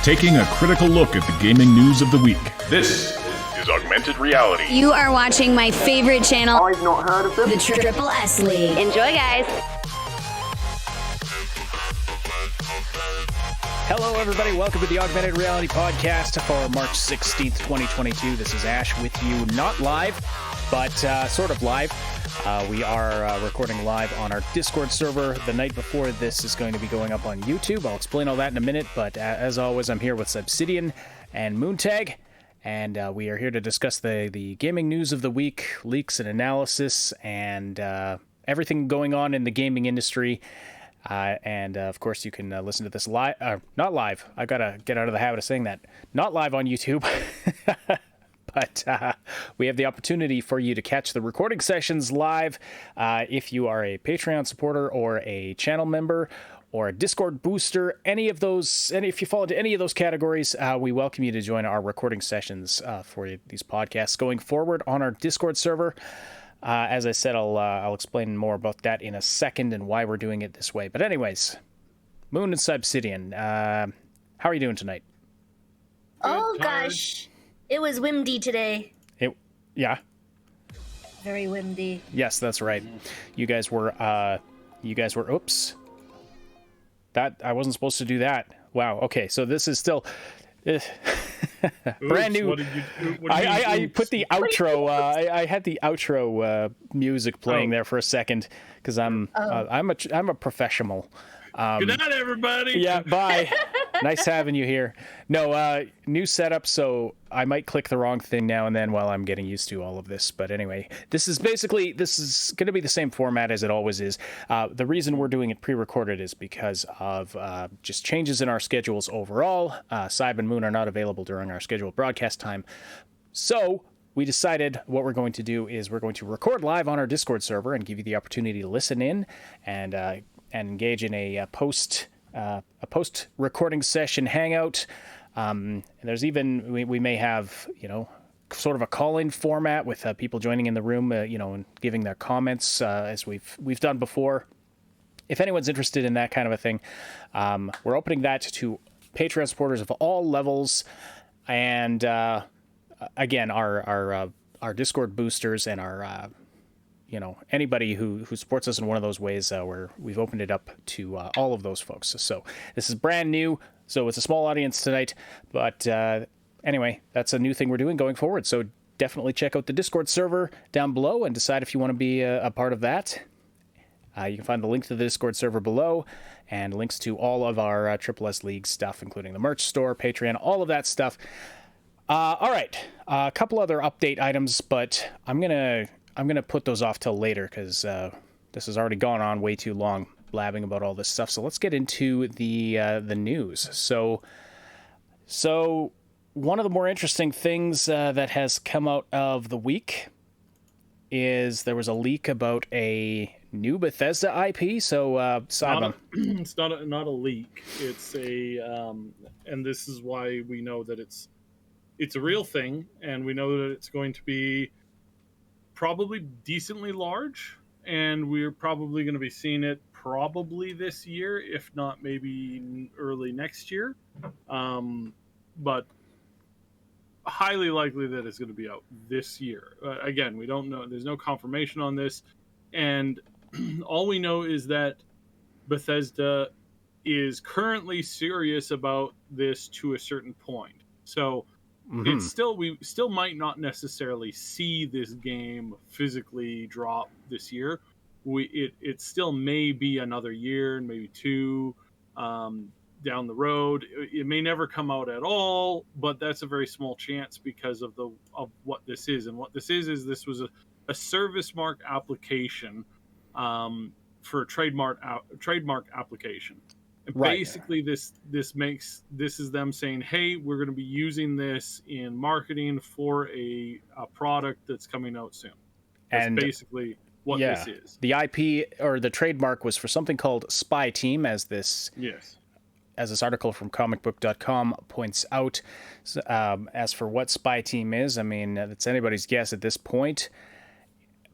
taking a critical look at the gaming news of the week. This is Augmented Reality. You are watching my favorite channel. I've not heard of them. The Triple S League. Enjoy, guys. Hello, everybody. Welcome to the Augmented Reality Podcast for March 16th, 2022. This is Ash with you, not live, but sort of live. We are recording live on our Discord server. The night before this is going to be going up on YouTube. I'll explain all that in a minute, but as always, I'm here with Spyteam and Moontag, and we are here to discuss the gaming news of the week, leaks and analysis, and everything going on in the gaming industry. And of course, you can listen to this live, not live. I gotta get out of the habit of saying that. Not live on YouTube, but we have the opportunity for you to catch the recording sessions live if you are a Patreon supporter or a channel member or a Discord booster. Any of those, and if you fall into any of those categories, we welcome you to join our recording sessions for these podcasts going forward on our Discord server. As I said, I'll explain more about that in a second and why we're doing it this way. But anyways, Moon and Spyteam, how are you doing tonight? Oh gosh, it was windy today. Yeah. Very windy. Yes, that's right. You guys were. Oops. That I wasn't supposed to do that. Wow. Okay, so this is still. Brand new. What did you do? I put the outro. I had the outro music playing there for a second because I'm a professional. Good night, everybody. Yeah, bye. Nice having you here. No, new setup, so I might click the wrong thing now and then while I'm getting used to all of this. But anyway, this is going to be the same format as it always is. The reason we're doing it pre-recorded is because of just changes in our schedules overall. Syb and Moon are not available during our scheduled broadcast time. So we decided what we're going to do is we're going to record live on our Discord server and give you the opportunity to listen in and engage in a post recording session hangout. And there's even we may have sort of a call-in format with people joining in the room, and giving their comments as we've done before. If anyone's interested in that kind of a thing, we're opening that to Patreon supporters of all levels, and again, our Discord boosters and our anybody who supports us in one of those ways, we've opened it up to all of those folks. So this is brand new, so it's a small audience tonight. But anyway, that's a new thing we're doing going forward. So definitely check out the Discord server down below and decide if you want to be a part of that. You can find the link to the Discord server below and links to all of our Triple S League stuff, including the merch store, Patreon, all of that stuff. All right, a couple other update items, but I'm gonna put those off till later because this has already gone on way too long, blabbing about all this stuff. So let's get into the news. So one of the more interesting things that has come out of the week is there was a leak about a new Bethesda IP. So Simon, it's not a leak. It's and this is why we know that it's a real thing, and we know that it's going to be probably decently large, and we're probably going to be seeing it probably this year, if not maybe early next year, but highly likely that it's going to be out this year. Again, we don't know. There's no confirmation on this, and all we know is that Bethesda is currently serious about this to a certain point. So it's we still might not necessarily see this game physically drop this year. It still may be another year, maybe two down the road. It may never come out at all, but that's a very small chance because of what this is. And what this is this was a service mark application for a trademark application. And right. Basically, this is them saying, "Hey, we're going to be using this in marketing for a product that's coming out soon." That's basically what this is. The IP or the trademark was for something called Spyteam, as this article from comicbook.com points out. As for what Spyteam is, I mean, it's anybody's guess at this point.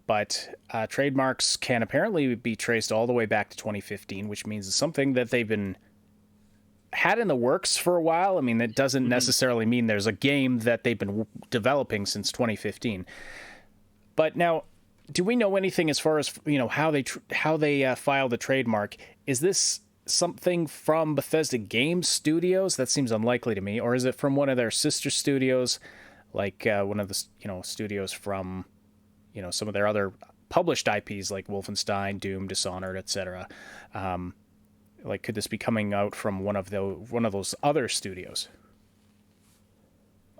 But trademarks can apparently be traced all the way back to 2015, which means it's something that they've been had in the works for a while. I mean, that doesn't necessarily mean there's a game that they've been developing since 2015. But now, do we know anything as far as, you know, how they filed a trademark? Is this something from Bethesda Game Studios? That seems unlikely to me. Or is it from one of their sister studios, like one of the, you know, studios from, you know, some of their other published IPs like Wolfenstein, Doom, Dishonored, etc. Like, could this be coming out from one of those other studios?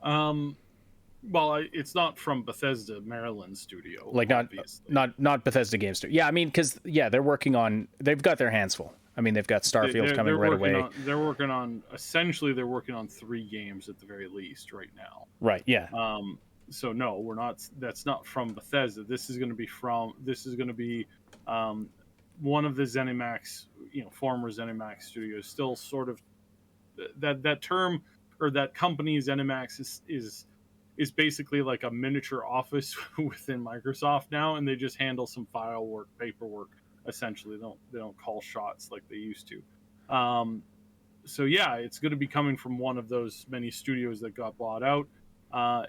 Well, it's not from Bethesda, Maryland studio. Like not Bethesda Game Studio. Yeah, I mean, because they've got their hands full. I mean, they've got Starfield coming right away. They're working on 3 games at the very least right now. Right. Yeah. So no, we're not. That's not from Bethesda. This is going to be one of the ZeniMax, you know, former ZeniMax studios. Still sort of that term or that company ZeniMax is basically like a miniature office within Microsoft now, and they just handle some file work, paperwork. Essentially, they don't call shots like they used to. So yeah, it's going to be coming from one of those many studios that got bought out.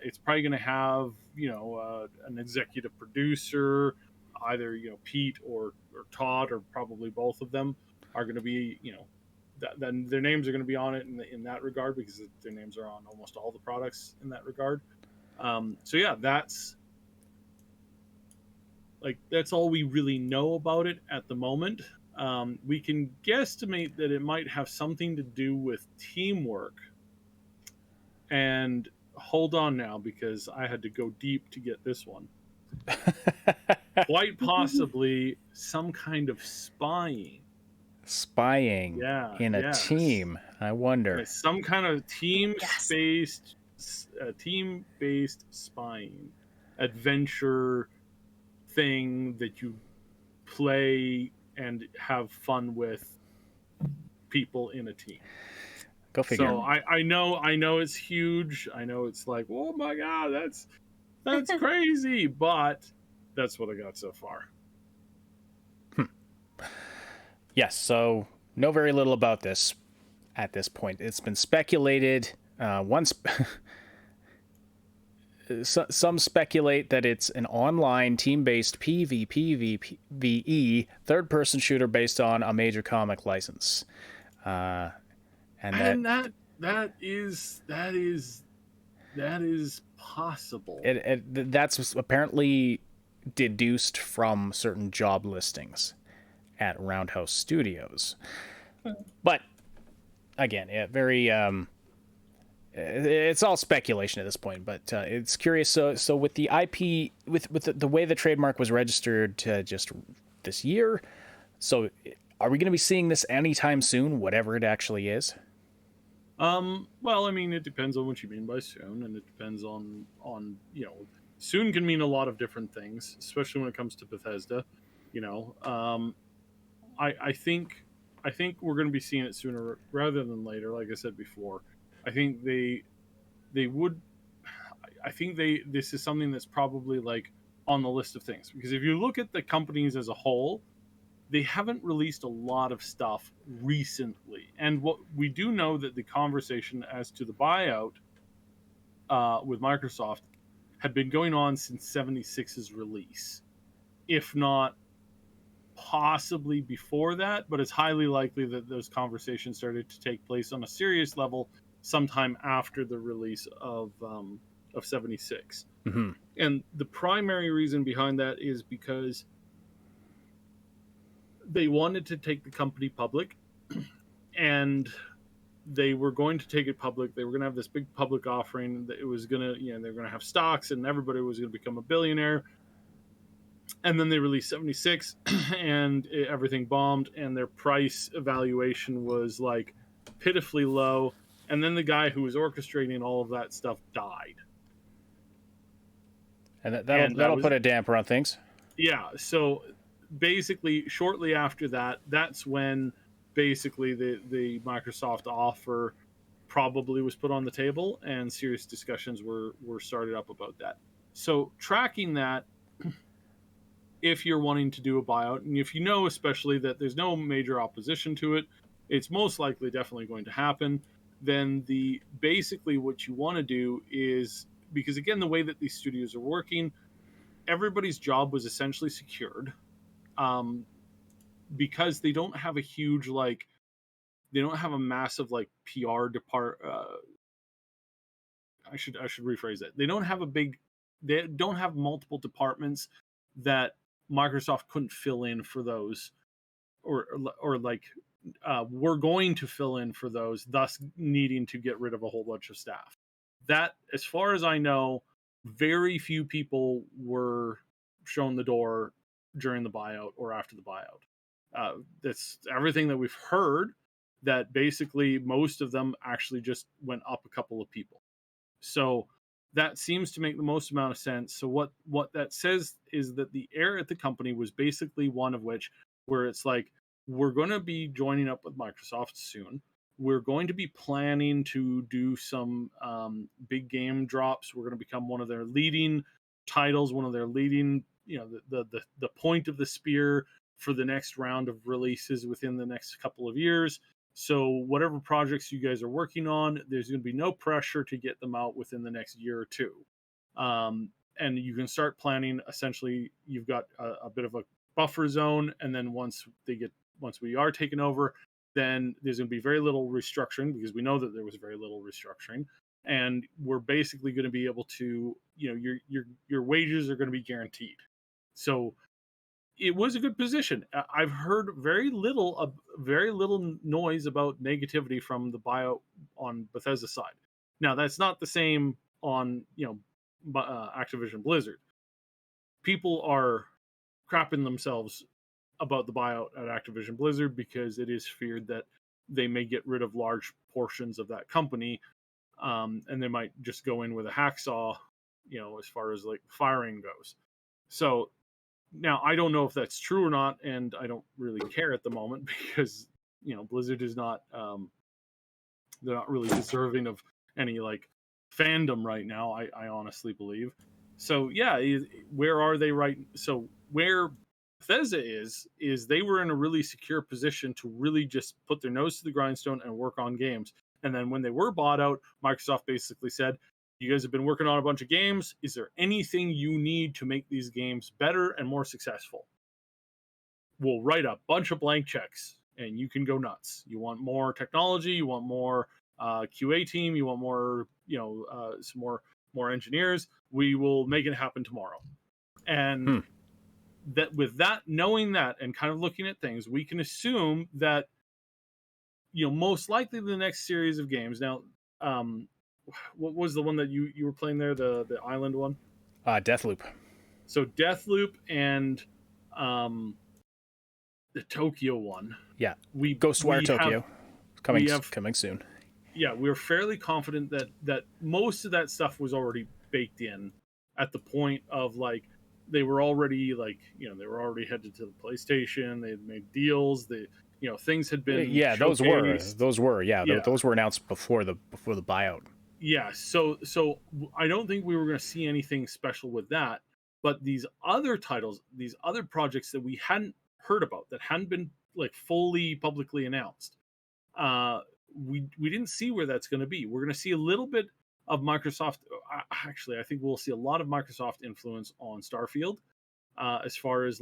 It's probably going to have, you know, an executive producer, either, you know, Pete or Todd, or probably both of them are going to be, you know, then their names are going to be on it in that regard, because their names are on almost all the products in that regard. So yeah, that's all we really know about it at the moment. We can guesstimate that it might have something to do with teamwork. And hold on now, because I had to go deep to get this one. Quite possibly some kind of spying. Spying in a team. I wonder. Some kind of team-based spying adventure thing that you play and have fun with people in a team. Go figure. So I know it's huge. I know it's like, oh my god, that's crazy, but that's what I got so far. Yes, so know very little about this at this point. It's been speculated. Some speculate that it's an online team-based PvE third-person shooter based on a major comic license, and that is possible. That's apparently deduced from certain job listings at Roundhouse Studios. But again, very it's all speculation at this point, but it's curious. So with the IP, with the way the trademark was registered just this year, so are we going to be seeing this anytime soon, whatever it actually is? Well, I mean, it depends on what you mean by soon, and it depends on you know, soon can mean a lot of different things, especially when it comes to Bethesda. You know, I think we're going to be seeing it sooner rather than later. Like I said before, I think this is something that's probably like on the list of things, because if you look at the companies as a whole, they haven't released a lot of stuff recently. And what we do know that the conversation as to the buyout with Microsoft had been going on since 76's release, if not possibly before that, but it's highly likely that those conversations started to take place on a serious level sometime after the release of 76. Mm-hmm. And the primary reason behind that is because they wanted to take the company public, and they were going to take it public. They were going to have this big public offering that it was going to, you know, they were going to have stocks and everybody was going to become a billionaire. And then they released 76 and everything bombed, and their price evaluation was like pitifully low. And then the guy who was orchestrating all of that stuff died. And that'll put a damper on things. Yeah. So basically, shortly after that, that's when basically the Microsoft offer probably was put on the table, and serious discussions were started up about that. So tracking that, if you're wanting to do a buyout, and if you know especially that there's no major opposition to it, it's most likely definitely going to happen. Then basically what you want to do is, because again, the way that these studios are working, everybody's job was essentially secured, because they don't have a huge they don't have a massive PR I should rephrase it. They don't have multiple departments that Microsoft couldn't fill in for those, or we're going to fill in for those, thus needing to get rid of a whole bunch of staff. That, as far as I know, very few people were shown the door during the buyout or after the buyout. That's everything that we've heard, that basically most of them actually just went up a couple of people. So that seems to make the most amount of sense. So what that says is that the air at the company was basically one of which, where it's like, we're going to be joining up with Microsoft soon. We're going to be planning to do some big game drops. We're going to become one of their leading titles, one of their leading, the point of the spear for the next round of releases within the next couple of years. So whatever projects you guys are working on, there's going to be no pressure to get them out within the next year or two. And you can start planning. Essentially, you've got a bit of a buffer zone. And then once we are taken over, then there's going to be very little restructuring, because we know that there was very little restructuring. And we're basically going to be able to, your wages are going to be guaranteed. So it was a good position. I've heard very little noise about negativity from the buyout on Bethesda side. Now, that's not the same on Activision Blizzard. People are crapping themselves about the buyout at Activision Blizzard, because it is feared that they may get rid of large portions of that company, and they might just go in with a hacksaw, as far as firing goes. So now, I don't know if that's true or not, and I don't really care at the moment, because Blizzard is not they're not really deserving of any fandom right now. I honestly believe. So yeah, where are they right? So where Bethesda is they were in a really secure position to really just put their nose to the grindstone and work on games. And then when they were bought out, Microsoft basically said, you guys have been working on a bunch of games. Is there anything you need to make these games better and more successful? We'll write a bunch of blank checks and you can go nuts. You want more technology, you want more QA team, you want more, some more engineers. We will make it happen tomorrow. And that, with that, knowing that and kind of looking at things, we can assume that, most likely the next series of games. Now, what was the one that you were playing there? The island one? Deathloop. So Deathloop and the Tokyo one. Yeah. Ghostwire Tokyo. Coming soon. Yeah, we're fairly confident that most of that stuff was already baked in at the point of they were already they were already headed to the PlayStation. They had made deals. Things had been those were those were announced before the buyout. Yeah, so I don't think we were going to see anything special with that, but these other titles, these other projects that we hadn't heard about, that hadn't been fully publicly announced, we didn't see where that's going to be. We're going to see a little bit of Microsoft. Actually, I think we'll see a lot of Microsoft influence on Starfield, as far as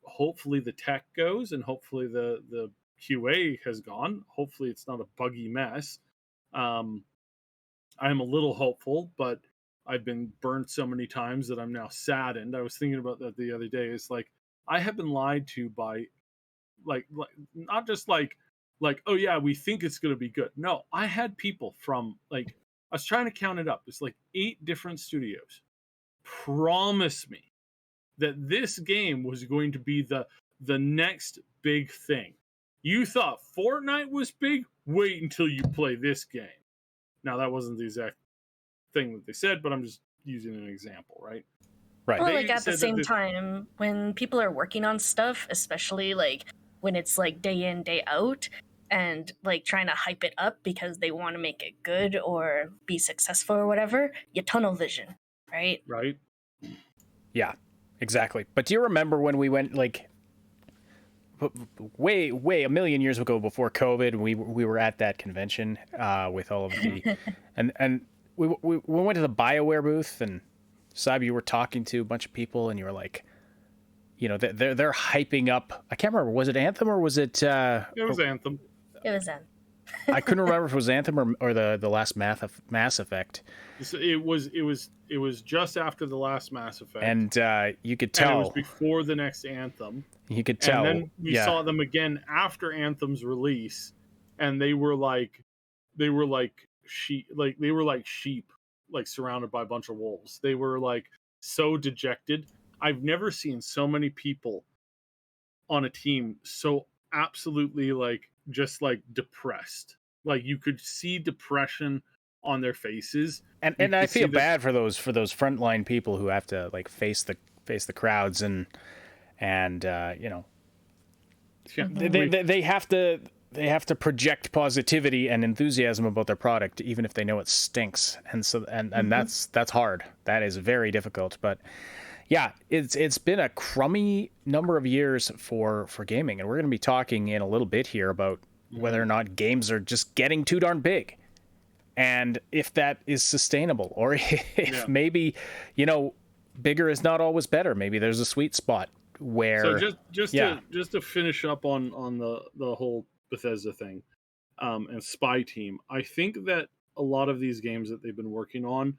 hopefully the tech goes, and hopefully the QA has gone. Hopefully it's not a buggy mess. I'm a little hopeful, but I've been burnt so many times that I'm now saddened. I was thinking about that the other day. It's I have been lied to by not just oh yeah, we think it's going to be good. No, I had people from I was trying to count it up. It's 8 different studios promise me that this game was going to be the next big thing. You thought Fortnite was big? Wait until you play this game. Now, that wasn't the exact thing that they said, but I'm just using an example, right? Right. Well, at the same time, when people are working on stuff, especially when it's day in, day out, and trying to hype it up because they want to make it good or be successful or whatever, you tunnel vision, right? Right. Yeah, exactly. But do you remember when we went way a million years ago before COVID. We were at that convention with all of the, and we went to the BioWare booth, and Saab, you were talking to a bunch of people, and you were like, you know, they're hyping up. I can't remember. Was it Anthem or was it? It was Anthem. It was them. I couldn't remember if it was Anthem or the last Mass Effect. It was just after the last Mass Effect, and you could and tell it was before the next Anthem. You could tell. And then we saw them again after Anthem's release, and they were like sheep, like surrounded by a bunch of wolves. They were like so dejected. I've never seen so many people on a team so absolutely just depressed. Like you could see depression on their faces. And I feel bad for those frontline people who have to like face the crowds and you know, they have to project positivity and enthusiasm about their product even if they know it stinks. And so and that's hard. That is very difficult, but yeah, it's been a crummy number of years for gaming, and we're going to be talking in a little bit here about whether or not games are just getting too darn big, and if that is sustainable, or if maybe, you know, bigger is not always better. Maybe there's a sweet spot where. So just to finish up on the whole Bethesda thing, and Spyteam, I think that a lot of these games that they've been working on,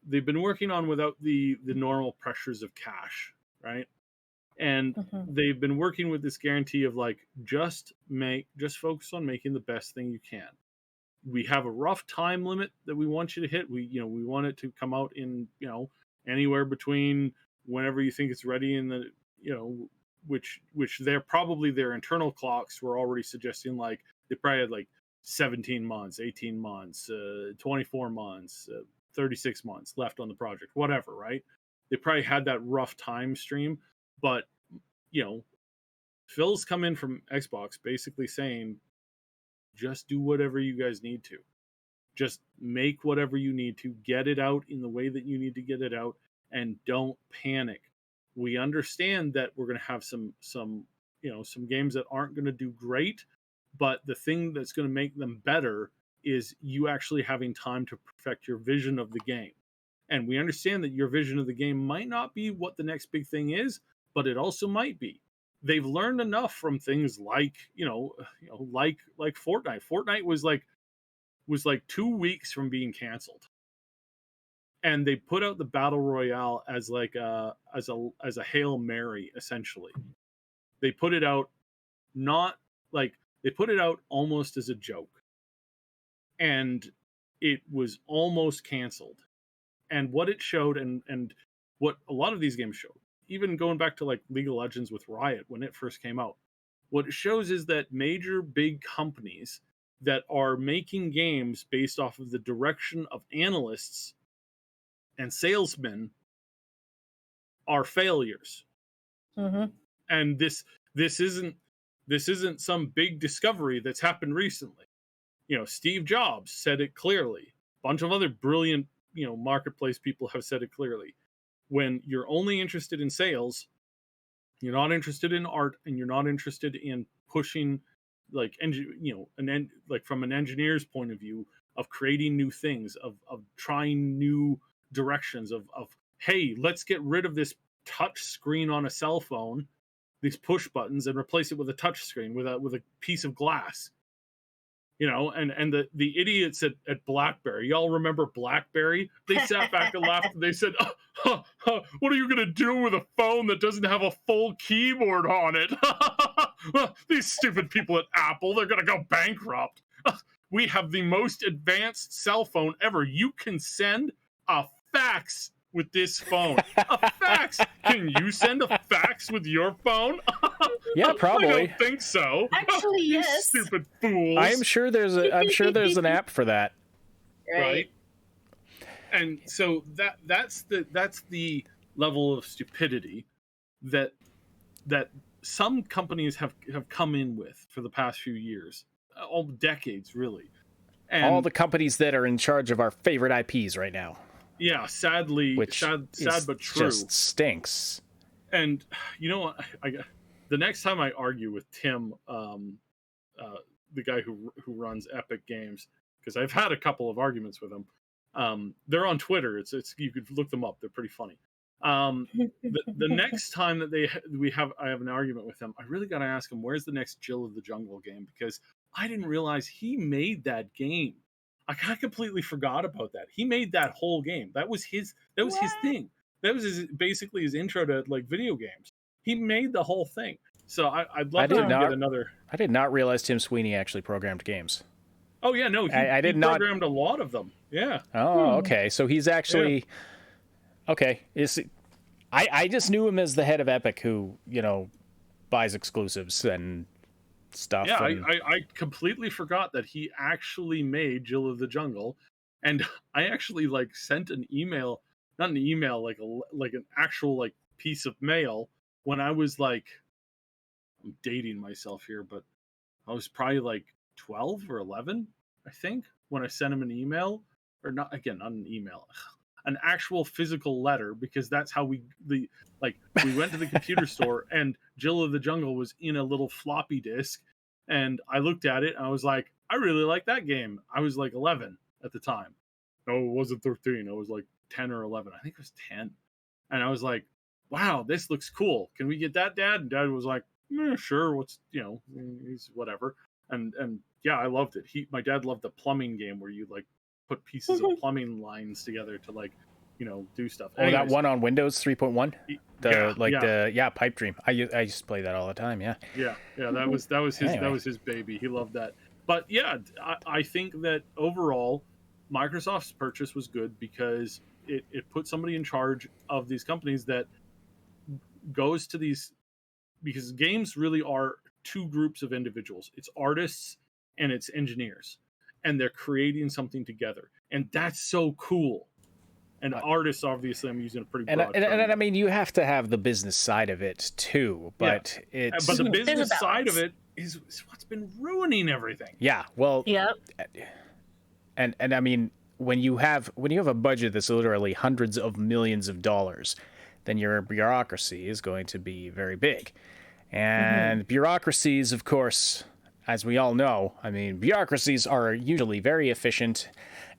they've been working on without the normal pressures of cash, right? And they've been working with this guarantee of like, just focus on making the best thing you can. We have a rough time limit that we want you to hit. We want it to come out in, you know, anywhere between whenever you think it's ready, and the, you know, which their internal clocks were already suggesting, like they probably had like 17 months, 18 months, 24 months, 36 months left on the project, whatever, right? They probably had that rough time stream, but, you know, Phil's come in from Xbox basically saying, just do whatever you guys need to. Just make whatever you need to, get it out in the way that you need to get it out, and don't panic. We understand that we're going to have some games that aren't going to do great, but the thing that's going to make them better is you actually having time to perfect your vision of the game. And we understand that your vision of the game might not be what the next big thing is, but it also might be. They've learned enough from things like Fortnite. Fortnite was like 2 weeks from being canceled, and they put out the battle royale as like a Hail Mary, essentially. They put it out almost as a joke, and it was almost canceled. And what it showed, and what a lot of these games showed, even going back to like League of Legends with Riot when it first came out, what it shows is that major big companies that are making games based off of the direction of analysts and salesmen are failures. And this isn't some big discovery that's happened recently. You know, Steve Jobs said it clearly. A bunch of other brilliant, you know, marketplace people have said it clearly. When you're only interested in sales, you're not interested in art, and you're not interested in pushing, like, from an engineer's point of view, of creating new things, of trying new directions, of hey, let's get rid of this touch screen on a cell phone, these push buttons, and replace it with a touch screen with a piece of glass. You know, and the idiots at BlackBerry, y'all remember BlackBerry? They sat back and laughed. And they said, what are you going to do with a phone that doesn't have a full keyboard on it? These stupid people at Apple, they're going to go bankrupt. We have the most advanced cell phone ever. You can send a fax with this phone. A fax? Can you send a fax with your phone? Yeah, probably. I don't think so. Actually, You yes. stupid fools. I'm sure there's an app for that. Right. And so that's the level of stupidity that some companies have come in with for the past few years, all decades really. And all the companies that are in charge of our favorite IPs right now. Yeah, sadly, Which sad but true. Just stinks. And you know what? the next time I argue with Tim, the guy who runs Epic Games, because I've had a couple of arguments with him. They're on Twitter. It's you could look them up. They're pretty funny. The next time that I have an argument with him, I really got to ask him, where's the next Jill of the Jungle game? Because I didn't realize he made that game. I kind of completely forgot about that. He made that whole game. That was his thing. That was basically his intro to like video games. He made the whole thing. So I'd love to get another. I did not realize Tim Sweeney actually programmed games. Oh yeah, no, he programmed a lot of them. Yeah. Oh, okay. So he's actually okay. I just knew him as the head of Epic, who buys exclusives and stuff. Yeah, I completely forgot that he actually made Jill of the Jungle, and I actually like sent an email, not an email, like an actual like piece of mail when I was like, I'm dating myself here, but I was probably like 12 or 11, I think, when I sent him an email, or not an email, an actual physical letter, because that's how we went to the computer store and Jill of the Jungle was in a little floppy disk, and I looked at it and I was like, I really like that game. I was like 11 at the time. No, it wasn't 13. I was like 10 or 11. I think it was 10. And I was like, wow, this looks cool. Can we get that, Dad? And Dad was like, sure. What's, he's whatever. And yeah, I loved it. My dad loved the plumbing game where you like put pieces of plumbing lines together to like, do stuff. Anyways, that one on Windows 3.1? The Pipe Dream. I used to play that all the time. Yeah. Yeah. That was his baby. He loved that. But yeah, I think that overall Microsoft's purchase was good because it put somebody in charge of these companies that goes to these, because games really are two groups of individuals. It's artists and it's engineers, and they're creating something together, and that's so cool. And artists, obviously, I'm using a pretty broad term. And I mean, you have to have the business side of it too, but but the business side of it is what's been ruining everything. Yeah, well, yeah, and I mean, when you have a budget that's literally hundreds of millions of dollars, then your bureaucracy is going to be very big. And bureaucracies, of course, as we all know, I mean, bureaucracies are usually very efficient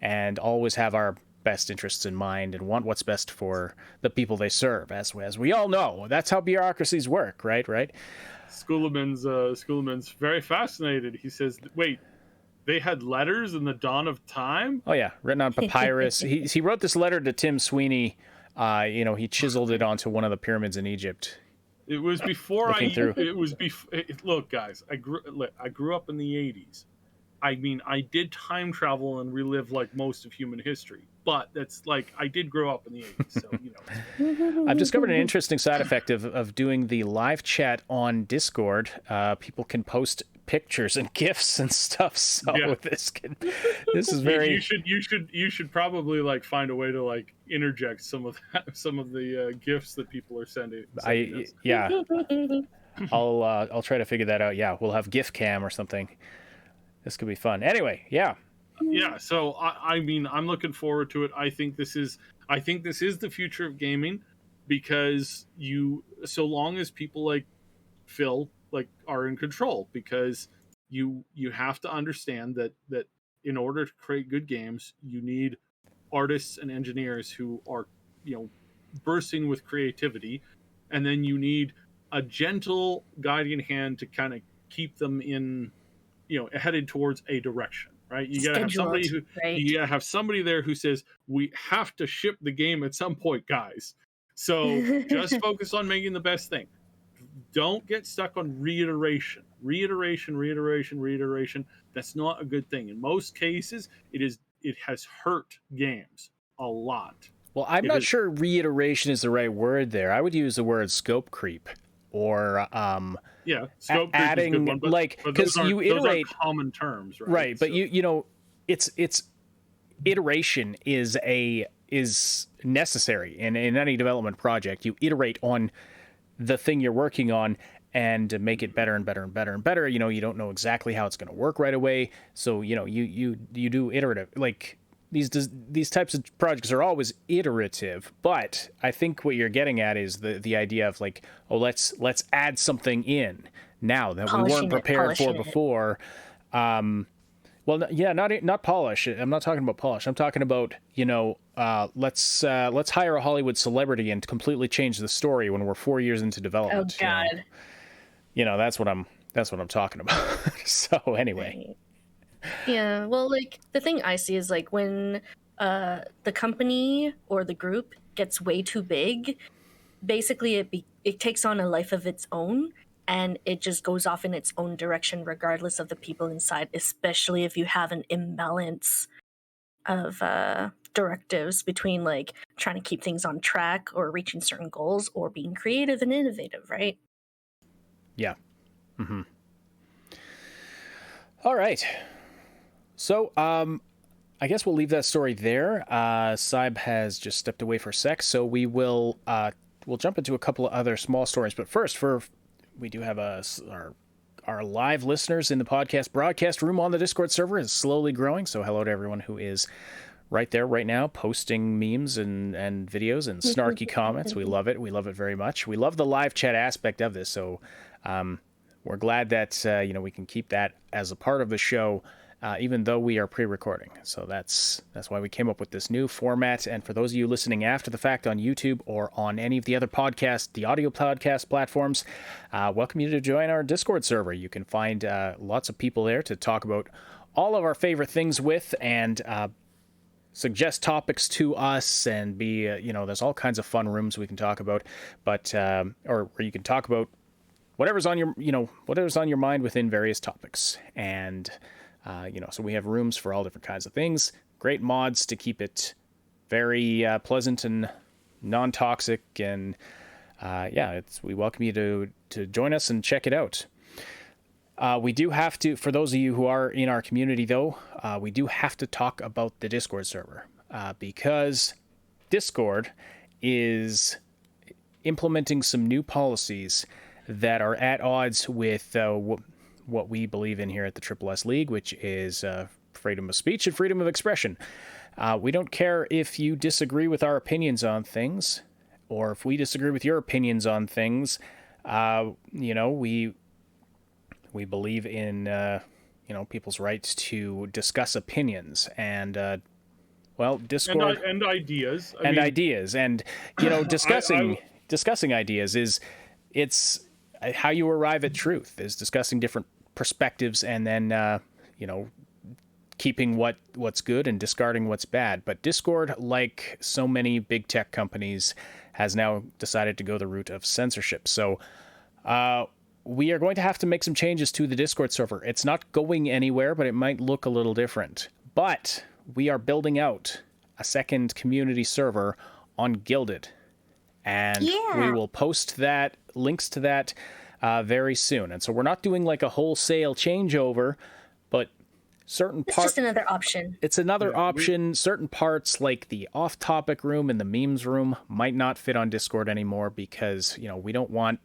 and always have our best interests in mind and want what's best for the people they serve. As we all know, that's how bureaucracies work, right? Schoolman's very fascinated. He says, wait, they had letters in the dawn of time? Oh yeah, written on papyrus. he wrote this letter to Tim Sweeney. He chiseled it onto one of the pyramids in Egypt. It was before look, guys, I grew up in the 80s. I mean, I did time travel and relive like most of human history, but that's like, I did grow up in the 80s, so I've discovered an interesting side effect of doing the live chat on Discord. People can post pictures and GIFs and stuff. So this is very. You should probably like find a way to like interject some of the GIFs that people are sending us. I'll try to figure that out. Yeah, we'll have GIF cam or something. This could be fun. Anyway, yeah. Yeah. So I mean, I'm looking forward to it. I think this is the future of gaming, because so long as people like Phil like are in control, because you have to understand that in order to create good games, you need artists and engineers who are bursting with creativity, and then you need a gentle guiding hand to kind of keep them in headed towards a direction, right? You gotta have somebody there who says, we have to ship the game at some point, guys, so just focus on making the best thing. Don't get stuck on reiteration. That's not a good thing. In most cases, it has hurt games a lot. Well, I'm not sure reiteration is the right word there. I would use the word scope creep, or scope adding creep is a good one, like, because you iterate, those are common terms, right? Right, but so. It's iteration is necessary in any development project. You iterate on the thing you're working on and make it better and better and better and better. You don't know exactly how it's going to work right away, so you do iterative. Like, these types of projects are always iterative, but I think what you're getting at is the idea of like, oh, let's add something in now that we weren't prepared for before. Well, yeah, not polish. I'm not talking about polish. I'm talking about, let's hire a Hollywood celebrity and completely change the story when we're 4 years into development. Oh God. That's what I'm talking about. So anyway. Yeah, well, like the thing I see is like when the company or the group gets way too big, basically it takes on a life of its own, and it just goes off in its own direction regardless of the people inside, especially if you have an imbalance of directives between like trying to keep things on track or reaching certain goals or being creative and innovative, right? Yeah. Mm-hmm. All right. So, I guess we'll leave that story there. Saib has just stepped away for a sec, so we'll jump into a couple of other small stories. But first, we do have our live listeners in the podcast broadcast room on the Discord server is slowly growing. So hello to everyone who is right there right now, posting memes and videos and snarky comments. We love it. We love it very much. We love the live chat aspect of this. So we're glad that we can keep that as a part of the show. Even though we are pre-recording. So that's why we came up with this new format. And for those of you listening after the fact on YouTube or on any of the other the audio podcast platforms, welcome you to join our Discord server. You can find lots of people there to talk about all of our favorite things with and suggest topics to us and be, there's all kinds of fun rooms we can talk about, but or where you can talk about whatever's on your mind within various topics. And so we have rooms for all different kinds of things, great mods to keep it very pleasant and non-toxic. And we welcome you to join us and check it out. We do have to, for those of you who are in our community though, we do have to talk about the Discord server because Discord is implementing some new policies that are at odds with what we believe in here at the AAA League, which is freedom of speech and freedom of expression. We don't care if you disagree with our opinions on things, or if we disagree with your opinions on things. We believe in people's rights to discuss opinions and Discord and ideas ideas and discussing ideas it's how you arrive at truth is discussing different perspectives and then keeping what's good and discarding what's bad. But Discord, like so many big tech companies, has now decided to go the route of censorship. So we are going to have to make some changes to the Discord server. It's not going anywhere, but it might look a little different. But we are building out a second community server on Guilded, and we will post links to that very soon. And so we're not doing like a wholesale changeover, but it's just another option. It's another option. Certain parts like the off-topic room and the memes room might not fit on Discord anymore because, we don't want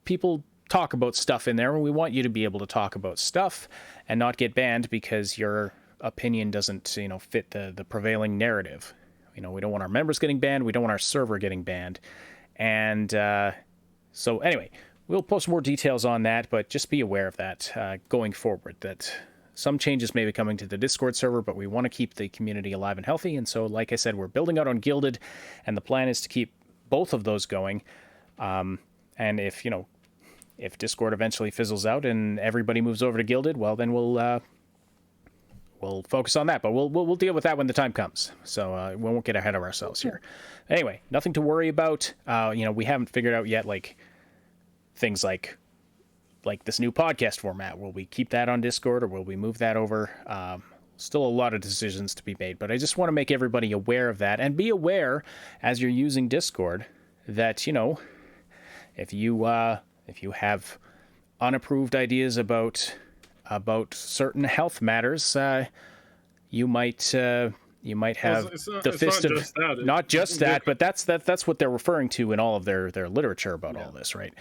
people talk about stuff in there, and we want you to be able to talk about stuff and not get banned because your opinion doesn't, fit the prevailing narrative. We don't want our members getting banned. We don't want our server getting banned. And so anyway, we'll post more details on that, but just be aware of that going forward, that some changes may be coming to the Discord server, but we want to keep the community alive and healthy. And so, like I said, we're building out on Guilded, and the plan is to keep both of those going. And if Discord eventually fizzles out and everybody moves over to Guilded, well, then we'll focus on that, but we'll deal with that when the time comes. So we won't get ahead of ourselves here. Anyway, nothing to worry about. We haven't figured out yet, like things like this new podcast format. Will we keep that on Discord or will we move that over? Still a lot of decisions to be made, but I just want to make everybody aware of that, and be aware as you're using Discord that if you have unapproved ideas about certain health matters, you might have the fist of not just that, but that's what they're referring to in all of their literature about all this, right?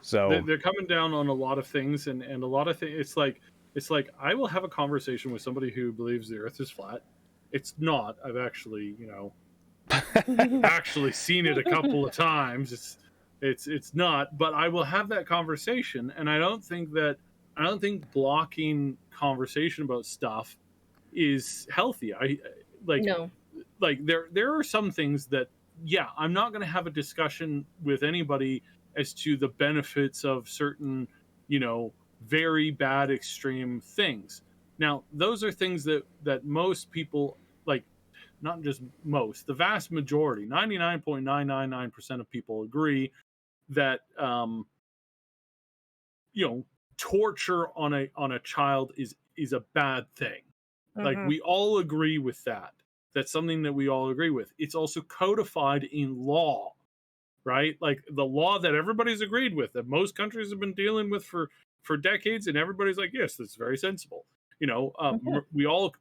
So they're coming down on a lot of things, and a lot of things. It's like It's like I will have a conversation with somebody who believes the Earth is flat. It's not. I've actually, actually seen it a couple of times. It's not. But I will have that conversation, and I don't think blocking conversation about stuff is healthy. No. There are some things that, yeah, I'm not going to have a discussion with anybody as to the benefits of certain, very bad extreme things. Now, those are things that most people, like, not just most, the vast majority, 99.999% of people agree that torture on a child is a bad thing. Like, we all agree with that. That's something that we all agree with. It's also codified in law, right? Like the law that everybody's agreed with, that most countries have been dealing with for decades, and everybody's like, yes, that's very sensible. We all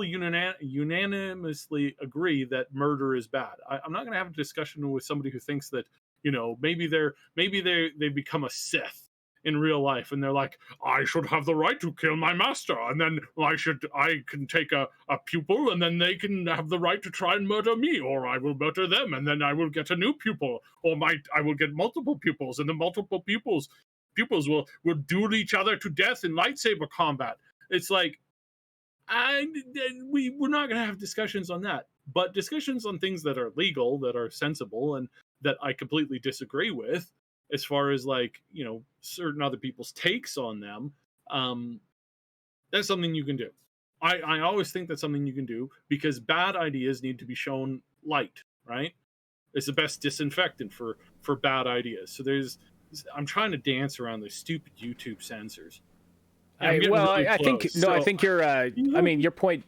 unanimously agree that murder is bad. I'm not going to have a discussion with somebody who thinks that maybe they become a Sith in real life, and they're like, I should have the right to kill my master, and then I can take a pupil, and then they can have the right to try and murder me, or I will murder them, and then I will get a new pupil, or I will get multiple pupils, and the multiple pupils will duel each other to death in lightsaber combat. It's like, we're not going to have discussions on that, but discussions on things that are legal, that are sensible, and that I completely disagree with, as far as certain other people's takes on them, that's something you can do. I always think that's something you can do, because bad ideas need to be shown light, right? It's the best disinfectant for bad ideas. So I'm trying to dance around those stupid YouTube censors. I think you're. I mean, your point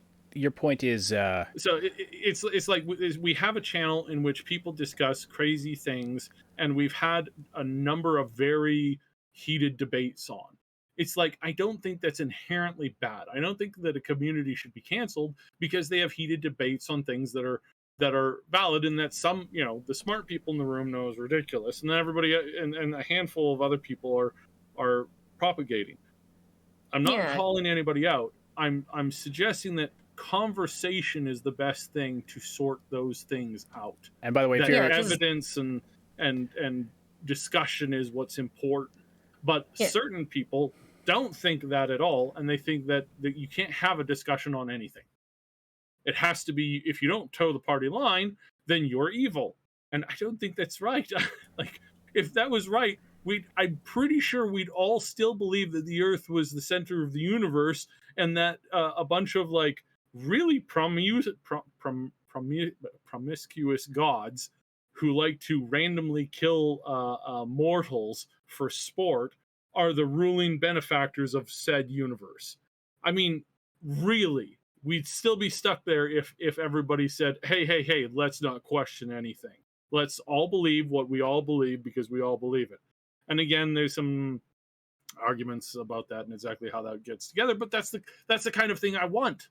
is. So it's like we have a channel in which people discuss crazy things, and we've had a number of very heated debates on. It's like, I don't think that's inherently bad. I don't think that a community should be canceled because they have heated debates on things that are valid, and that some, the smart people in the room know is ridiculous, and then everybody and a handful of other people are propagating. I'm not calling anybody out. I'm suggesting that conversation is the best thing to sort those things out. And by the way, if you're evidence and discussion is what's important. But certain people don't think that at all, and they think that you can't have a discussion on anything. It has to be, if you don't toe the party line, then you're evil. And I don't think that's right. Like, if that was right, I'm pretty sure we'd all still believe that the Earth was the center of the universe, and that a bunch of really promiscuous gods who like to randomly kill mortals for sport are the ruling benefactors of said universe. I mean, really, we'd still be stuck there if everybody said, hey, let's not question anything. Let's all believe what we all believe because we all believe it. And again, there's some arguments about that and exactly how that gets together, but that's the kind of thing I want.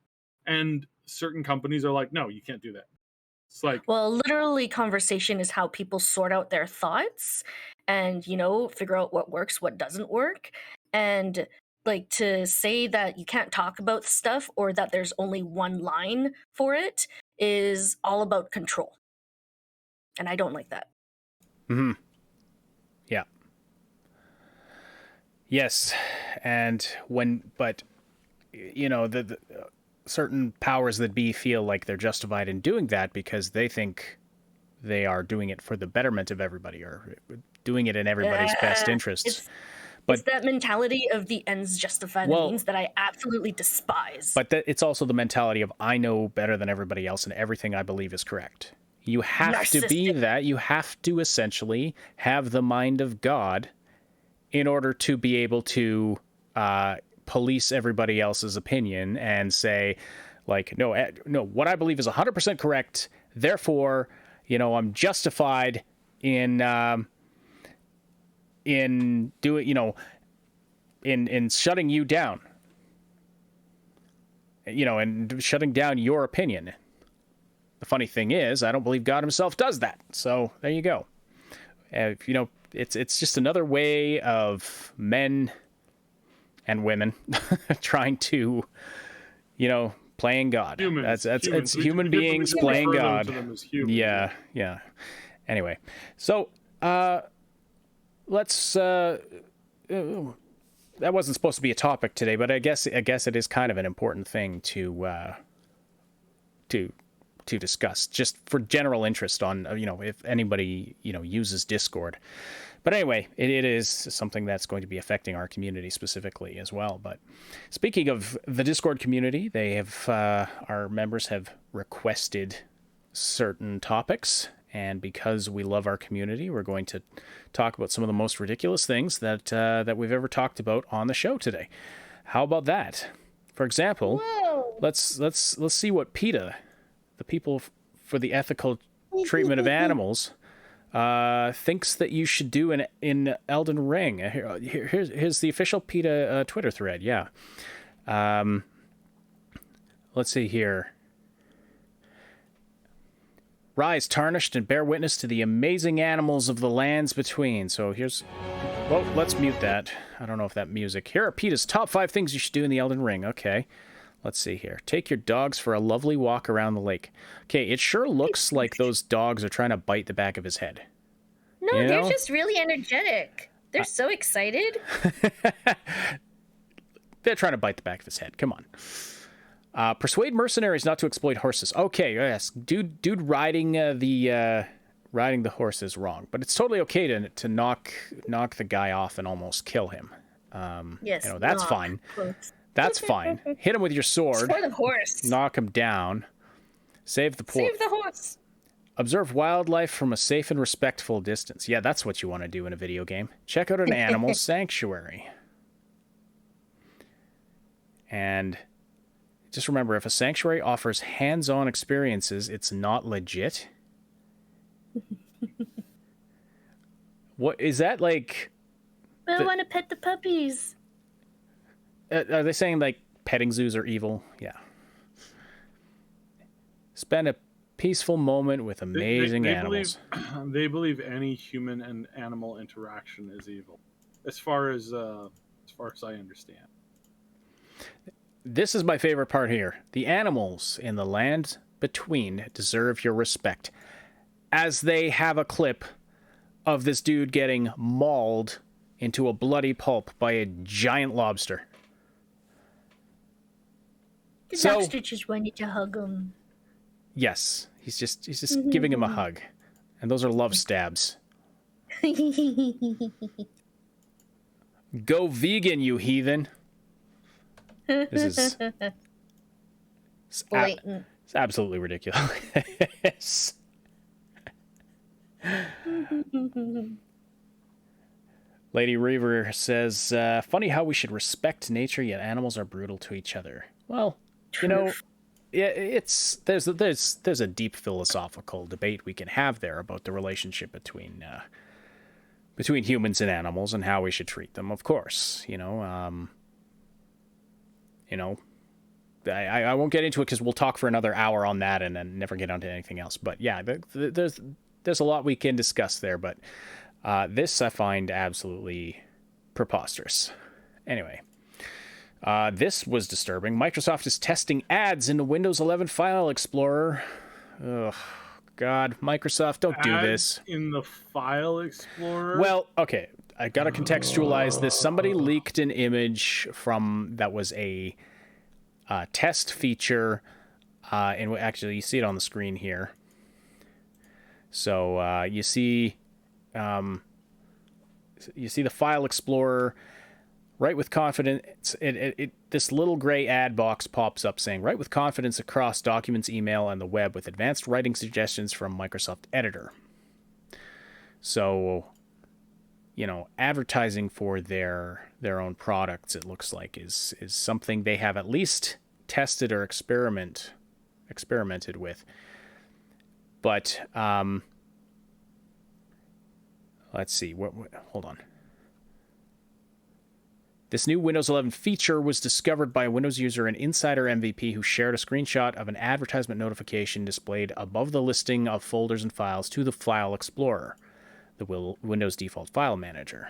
And certain companies are like, no, you can't do that. It's like, well, literally, conversation is how people sort out their thoughts and, figure out what works, what doesn't work. And to say that you can't talk about stuff, or that there's only one line for it, is all about control. And I don't like that. Mm-hmm. Yeah. Yes. And the certain powers that be feel like they're justified in doing that because they think they are doing it for the betterment of everybody, or doing it in everybody's best interests. It's that mentality of the ends justify the means that I absolutely despise. But it's also the mentality of, I know better than everybody else, and everything I believe is correct. You have to be that. You have to essentially have the mind of God in order to be able to police everybody else's opinion and say, no, what I believe is 100% correct. Therefore, I'm justified in doing, in shutting you down, and shutting down your opinion. The funny thing is, I don't believe God himself does that. So there you go. It's just another way of men and women trying to, playing God. Humans. It's We human typically beings refer playing them God. to them as humans. Yeah. Anyway, so let's. That wasn't supposed to be a topic today, but I guess it is kind of an important thing to discuss, just for general interest on if anybody uses Discord. But anyway, it is something that's going to be affecting our community specifically as well. But speaking of the Discord community, they have our members have requested certain topics, and because we love our community, we're going to talk about some of the most ridiculous things that we've ever talked about on the show today. How about that? For example, let's see what PETA, the People for the Ethical Treatment of Animals, thinks that you should do in Elden Ring. Here's the official PETA Twitter thread. Yeah. Let's see here. Rise tarnished and bear witness to the amazing animals of the lands between. So well, let's mute that. I don't know if that music. Here are PETA's top 5 things you should do in the Elden Ring. Okay. Let's see here. Take your dogs for a lovely walk around the lake. Okay, it sure looks like those dogs are trying to bite the back of his head. No, they're just really energetic. They're so excited. They're trying to bite the back of his head. Come on. Persuade mercenaries not to exploit horses. Okay, yes. Dude riding the horse is wrong. But it's totally okay to knock the guy off and almost kill him. Yes. That's fine. That's fine. Hit him with your sword. For the horse. Knock him down. Save the poor. Save the horse. Observe wildlife from a safe and respectful distance. Yeah, that's what you want to do in a video game. Check out an animal sanctuary. And just remember, if a sanctuary offers hands-on experiences, it's not legit. What is that like? I want to pet the puppies. Are they saying like petting zoos are evil? Yeah. Spend a peaceful moment with amazing animals. They believe any human and animal interaction is evil, as far as I understand. This is my favorite part here. The animals in the land between deserve your respect, as they have a clip of this dude getting mauled into a bloody pulp by a giant lobster. The lobster just wanted to hug him. Yes, he's just giving him a hug, and those are love stabs. Go vegan, you heathen! This is blatant. It's absolutely ridiculous. Lady Reaver says, "Funny how we should respect nature, yet animals are brutal to each other." Well, there's a deep philosophical debate we can have there about the relationship between humans and animals and how we should treat them. Of course, I won't get into it because we'll talk for another hour on that and then never get onto anything else. But yeah, there's a lot we can discuss there. But this I find absolutely preposterous. Anyway. This was disturbing. Microsoft is testing ads in the Windows 11 File Explorer. Ugh, God, Microsoft, don't do this. In the File Explorer? Well, okay, I gotta contextualize this. Somebody leaked an image that was a test feature, and actually you see it on the screen here. So you see the File Explorer. Write with confidence. This little gray ad box pops up saying, "Write with confidence across documents, email, and the web with advanced writing suggestions from Microsoft Editor." So, advertising for their own products, it looks like, is something they have at least tested or experimented with. But let's see. Hold on. This new Windows 11 feature was discovered by a Windows user and insider MVP who shared a screenshot of an advertisement notification displayed above the listing of folders and files to the File Explorer, the Windows default file manager.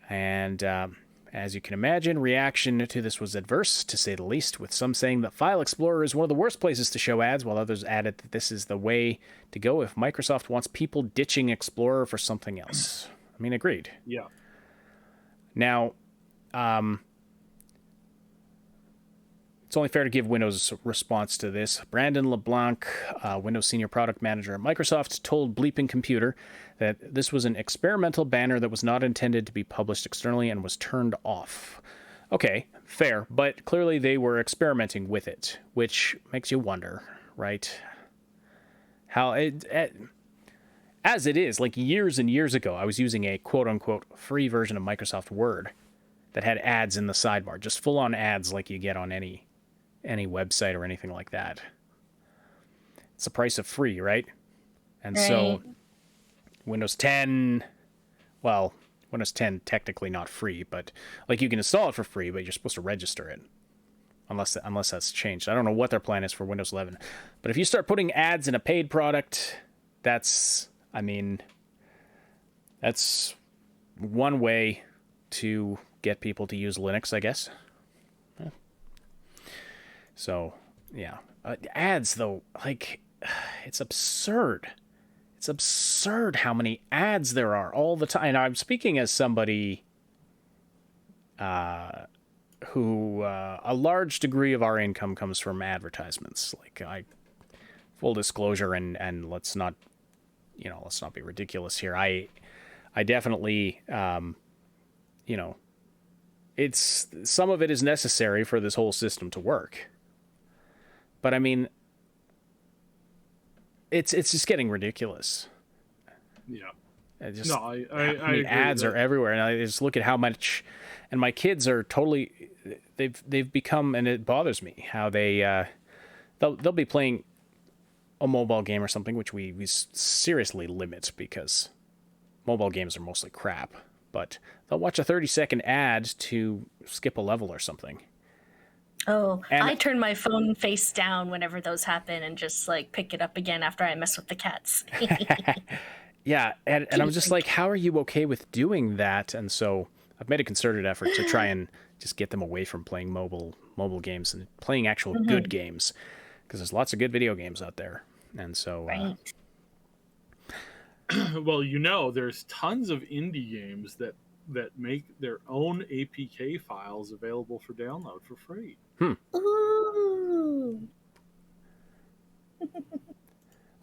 And As you can imagine, reaction to this was adverse, to say the least, with some saying that File Explorer is one of the worst places to show ads, while others added that this is the way to go if Microsoft wants people ditching Explorer for something else. I mean, agreed. Yeah. Now, it's only fair to give Windows' response to this. Brandon LeBlanc, Windows Senior Product Manager at Microsoft, told Bleeping Computer that this was an experimental banner that was not intended to be published externally and was turned off. Okay, fair, but clearly they were experimenting with it, which makes you wonder, right? How as it is, like years and years ago, I was using a quote-unquote free version of Microsoft Word that had ads in the sidebar, just full-on ads like you get on any website or anything like that. It's the price of free, right? And so Windows 10, well, Windows 10 technically not free, but like you can install it for free, but you're supposed to register it. Unless that's changed. I don't know what their plan is for Windows 11. But if you start putting ads in a paid product, that's one way to get people to use Linux, I guess. So, yeah. Ads, though, like, it's absurd. It's absurd how many ads there are all the time. And I'm speaking as somebody who a large degree of our income comes from advertisements. Like, full disclosure, and let's not be ridiculous here. I definitely, it's some of it is necessary for this whole system to work. But I mean, it's just getting ridiculous. Yeah. I mean, ads are everywhere, and I just look at how much, and my kids are totally, they've become, and it bothers me how they'll be playing a mobile game or something, which we seriously limit because mobile games are mostly crap. But they'll watch a 30-second ad to skip a level or something. Oh, and I turn my phone face down whenever those happen and just like pick it up again after I mess with the cats. Yeah, and I'm just like, how are you okay with doing that? And so I've made a concerted effort to try and just get them away from playing mobile games and playing actual good games, because there's lots of good video games out there. And so, well, there's tons of indie games that make their own APK files available for download for free. Ooh.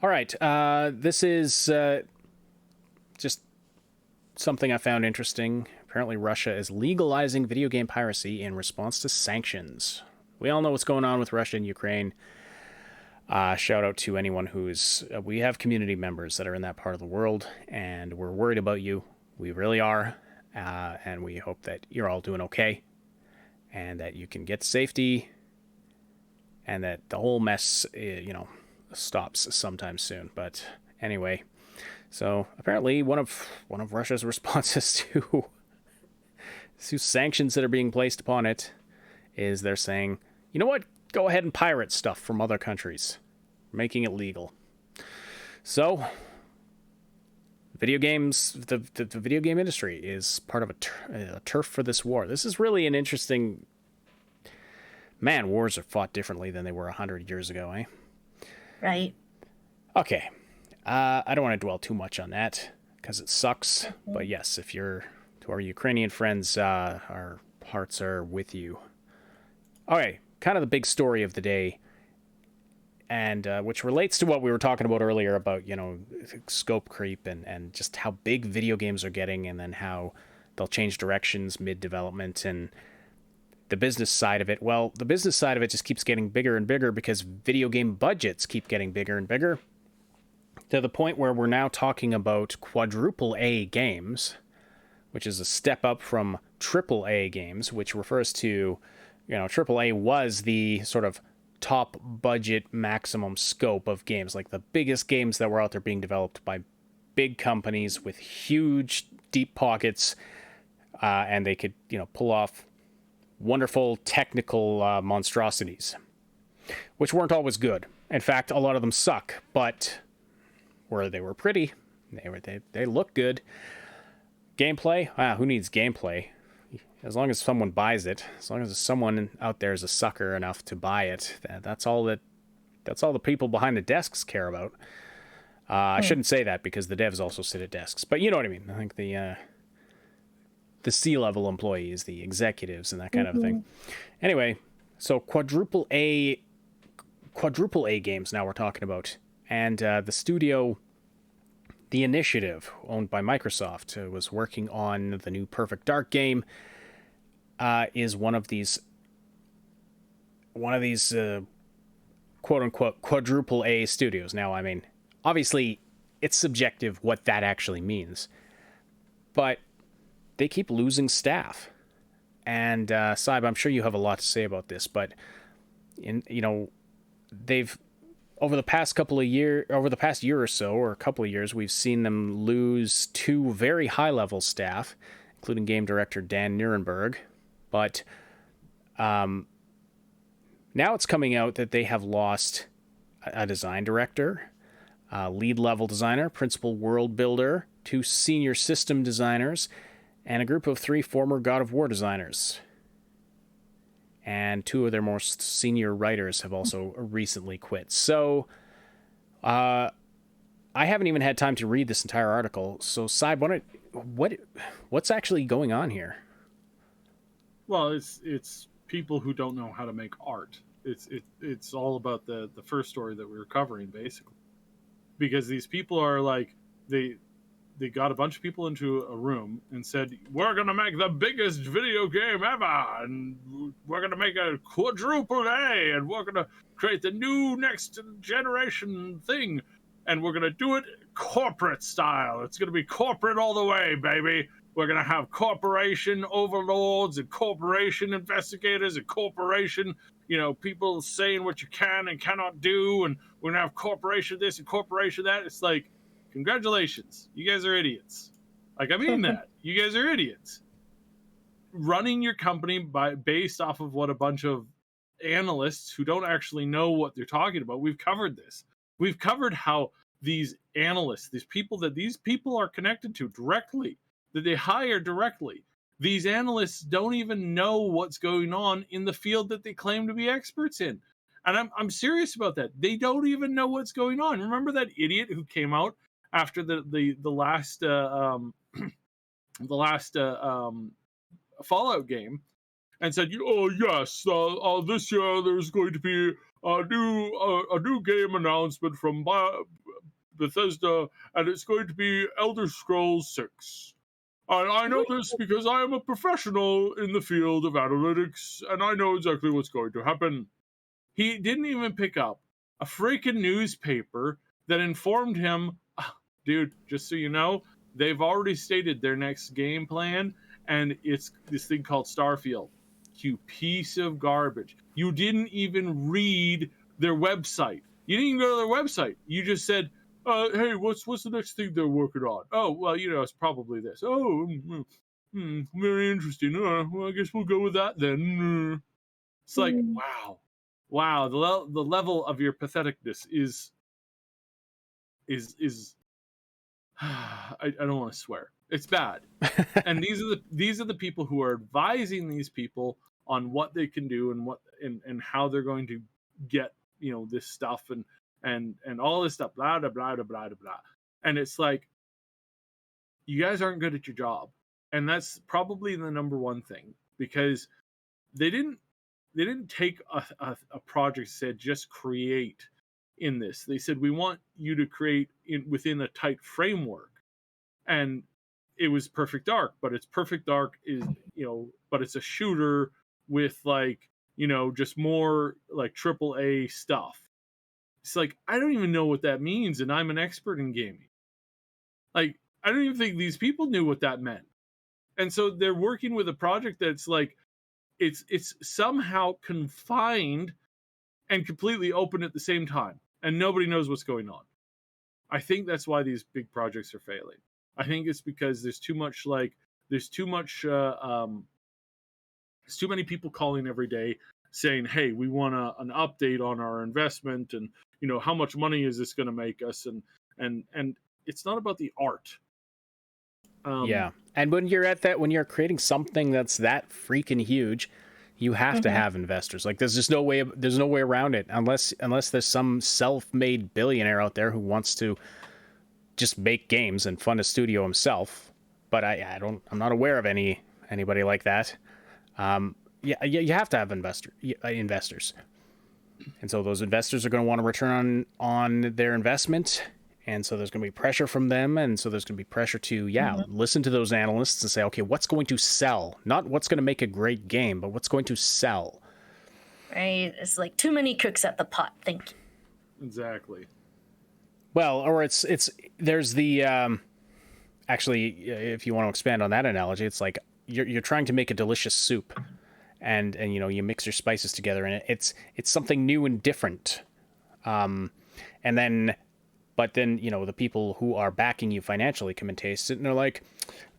All right. This is just something I found interesting. Apparently, Russia is legalizing video game piracy in response to sanctions. We all know what's going on with Russia and Ukraine. Shout out to anyone who's... we have community members that are in that part of the world, and we're worried about you. We really are. And we hope that you're all doing okay, and that you can get to safety, and that the whole mess, stops sometime soon. But anyway, so apparently one of Russia's responses to sanctions that are being placed upon it is they're saying, you know what, go ahead and pirate stuff from other countries, making it legal. So video games, the video game industry is part of a turf for this war. This is really an interesting... Man, wars are fought differently than they were 100 years ago, eh? Right. Okay. I don't want to dwell too much on that, because it sucks. But yes, to our Ukrainian friends, our hearts are with you. Okay, kind of the big story of the day, and which relates to what we were talking about earlier about, scope creep and just how big video games are getting, and then how they'll change directions mid-development, and the business side of it. Well, the business side of it just keeps getting bigger and bigger because video game budgets keep getting bigger and bigger, to the point where we're now talking about quadruple A games, which is a step up from triple A games, which refers to, triple A was the sort of top budget maximum scope of games, like the biggest games that were out there being developed by big companies with huge deep pockets, and they could pull off wonderful technical monstrosities, which weren't always good. In fact, a lot of them suck, but they were pretty, they look good. Gameplay, who needs gameplay? as long as someone buys it, as long as someone out there is a sucker enough to buy it, that's all the people behind the desks care about. I shouldn't say that because the devs also sit at desks, but you know what I mean. I think the C-level employees, the executives, and that kind of thing. Anyway, so quadruple A games now we're talking about, and the studio, The Initiative, owned by Microsoft, was working on the new Perfect Dark game. Is one of these quote unquote quadruple A studios. Now, I mean, obviously, it's subjective what that actually means, but they keep losing staff. And Saib, I'm sure you have a lot to say about this, but they've over the past year or so, or a couple of years, we've seen them lose 2 very high-level staff, including game director Dan Nuremberg. But now it's coming out that they have lost a design director, lead level designer, principal world builder, 2 senior system designers, and a group of 3 former God of War designers. And 2 of their most senior writers have also recently quit. So I haven't even had time to read this entire article. So Saib, what's actually going on here? Well, it's people who don't know how to make art. It's all about the first story that we were covering, basically, because these people are like they got a bunch of people into a room and said, we're gonna make the biggest video game ever, and we're gonna make a quadruple A, and we're gonna create the new next generation thing, and we're gonna do it corporate style. It's gonna be corporate all the way, baby. We're going to have corporation overlords and corporation investigators and corporation, people saying what you can and cannot do. And we're going to have corporation this and corporation that. It's like, congratulations. You guys are idiots. Like, I mean that. You guys are idiots. Running your company based off of what a bunch of analysts who don't actually know what they're talking about. We've covered this. We've covered how these analysts, these people are connected to directly, that they hire directly. These analysts don't even know what's going on in the field that they claim to be experts in. And I'm serious about that. They don't even know what's going on. Remember that idiot who came out after the last Fallout game and said, "Oh yes, this year there's going to be a new game announcement from Bethesda, and it's going to be Elder Scrolls 6. And I know this because I am a professional in the field of analytics, and I know exactly what's going to happen." He didn't even pick up a freaking newspaper that informed him, dude, just so you know, they've already stated their next game plan, and it's this thing called Starfield. You piece of garbage. You didn't even read their website. You didn't even go to their website. You just said, hey, what's the next thing they're working on? Oh, well, it's probably this. Oh, very interesting. Well, I guess we'll go with that then. It's like, wow. The level of your patheticness is I don't want to swear. It's bad. And these are the people who are advising these people on what they can do and how they're going to get this stuff and all this stuff, blah blah blah blah blah blah. And it's like, you guys aren't good at your job, and that's probably the number one thing, because they didn't take a project, said just create in this. They said, we want you to create within a tight framework, and it was Perfect Dark, but it's Perfect Dark is but it's a shooter with just more like AAA stuff. It's like, I don't even know what that means, and I'm an expert in gaming. Like, I don't even think these people knew what that meant. And so they're working with a project that's like, it's somehow confined and completely open at the same time, and nobody knows what's going on. I think that's why these big projects are failing. I think it's because there's too many people calling every day saying, hey, we want an update on our investment, and how much money is this going to make us, and it's not about the art. Yeah. And when you're at that, when you're creating something that's that freaking huge, you have to have investors. Like there's just no way around it unless there's some self-made billionaire out there who wants to just make games and fund a studio himself. But I'm not aware of anybody like that. Yeah, you have to have investors. And so those investors are going to want to return on their investment. And so there's going to be pressure from them. And so there's going to be pressure to, listen to those analysts and say, okay, what's going to sell? Not what's going to make a great game, but what's going to sell. Right? It's like too many cooks at the pot. Thank you. Exactly. Well, or there's the, actually, if you want to expand on that analogy, it's like you're trying to make a delicious soup. And you mix your spices together, and it's something new and different. But then the people who are backing you financially come and taste it, and they're like,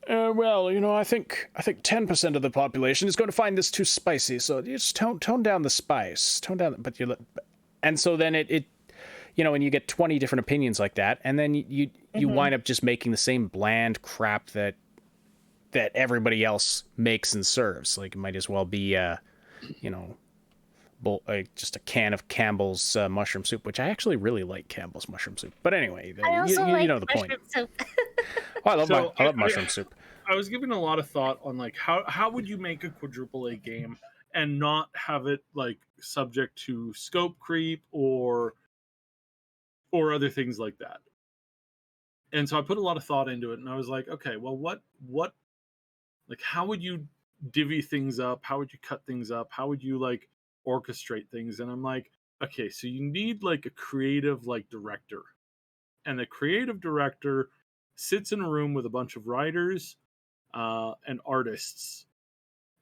well, I think 10% of the population is going to find this too spicy, so you just tone down the spice, and so then it and you get 20 different opinions like that, and then you wind up just making the same bland crap that everybody else makes and serves. Like it might as well be, just a can of Campbell's mushroom soup, which I actually really like Campbell's mushroom soup. But anyway, I also like know the point. soup. Oh, I love mushroom soup. I was giving a lot of thought on like how would you make a AAA game and not have it like subject to scope creep or other things like that. And so I put a lot of thought into it, and I was like, okay, well, what like how would you divvy things up? How would you cut things up? How would you like orchestrate things? And I'm like, okay, so you need like a creative like director. And the creative director sits in a room with a bunch of writers and artists,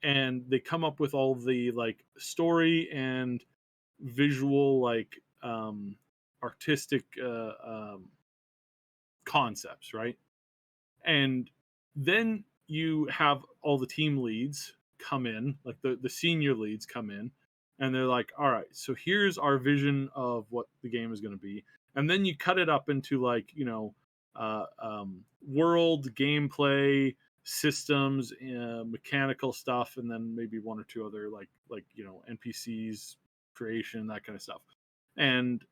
and they come up with all the like story and visual like artistic concepts, right? And then you have all the team leads come in, like the senior leads come in, and they're like, all right, so here's our vision of what the game is going to be. And then you cut it up into like, world, gameplay, systems, mechanical stuff, and then maybe one or two other like NPCs, creation, that kind of stuff. And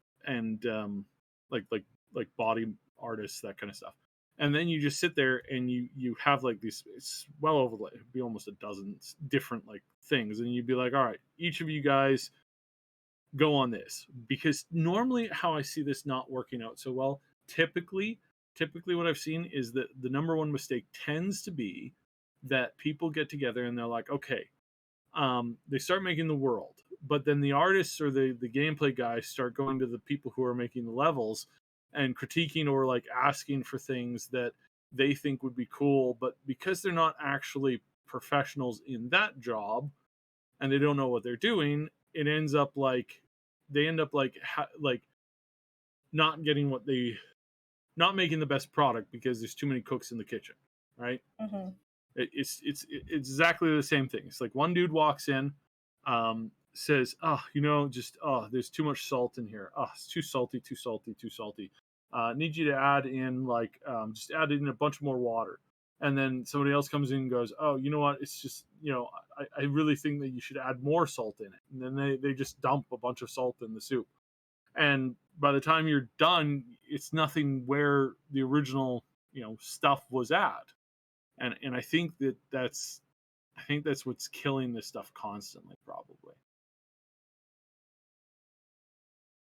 like body artists, that kind of stuff. And then you just sit there and you have like these, it's well over like it'd be almost a dozen different like things, and you'd be like, all right, each of you guys go on this. Because normally how I see this not working out so well, typically what I've seen is that the number one mistake tends to be that people get together and they're like, okay, they start making the world, but then the artists or the gameplay guys start going to the people who are making the levels and critiquing or like asking for things that they think would be cool, but because they're not actually professionals in that job and they don't know what they're doing, it ends up like they end up like not getting not making the best product because there's too many cooks in the kitchen, right? Mm-hmm. It's exactly the same thing. It's like one dude walks in, says, there's too much salt in here. It's too salty. Need you to add in just add in a bunch more water. And then somebody else comes in and goes, oh, you know what? It's just, I really think that you should add more salt in it. And then they just dump a bunch of salt in the soup. And by the time you're done, it's nothing where the original, stuff was at. And I think that's what's killing this stuff constantly, probably.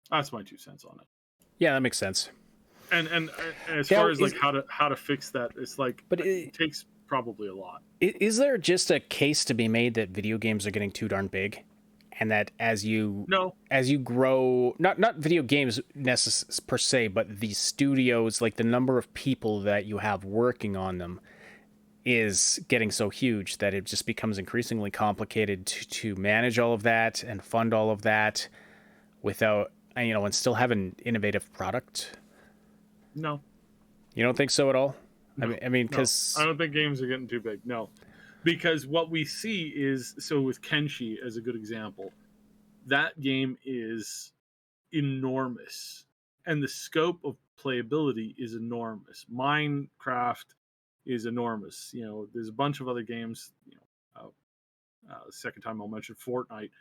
That's my 2 cents on it. Yeah, that makes sense. And as far as like how to fix that, it's like, but it takes probably a lot. Is there just a case to be made that video games are getting too darn big, and that as you grow, not video games per se, but the studios, like the number of people that you have working on them, is getting so huge that it just becomes increasingly complicated to manage all of that and fund all of that without, and still have an innovative product? No. You don't think so at all? No, I mean, because I don't think games are getting too big. No, because what we see is, so with Kenshi as a good example, that game is enormous and the scope of playability is enormous. Minecraft is enormous. You know, there's a bunch of other games. You know, second time I'll mention Fortnite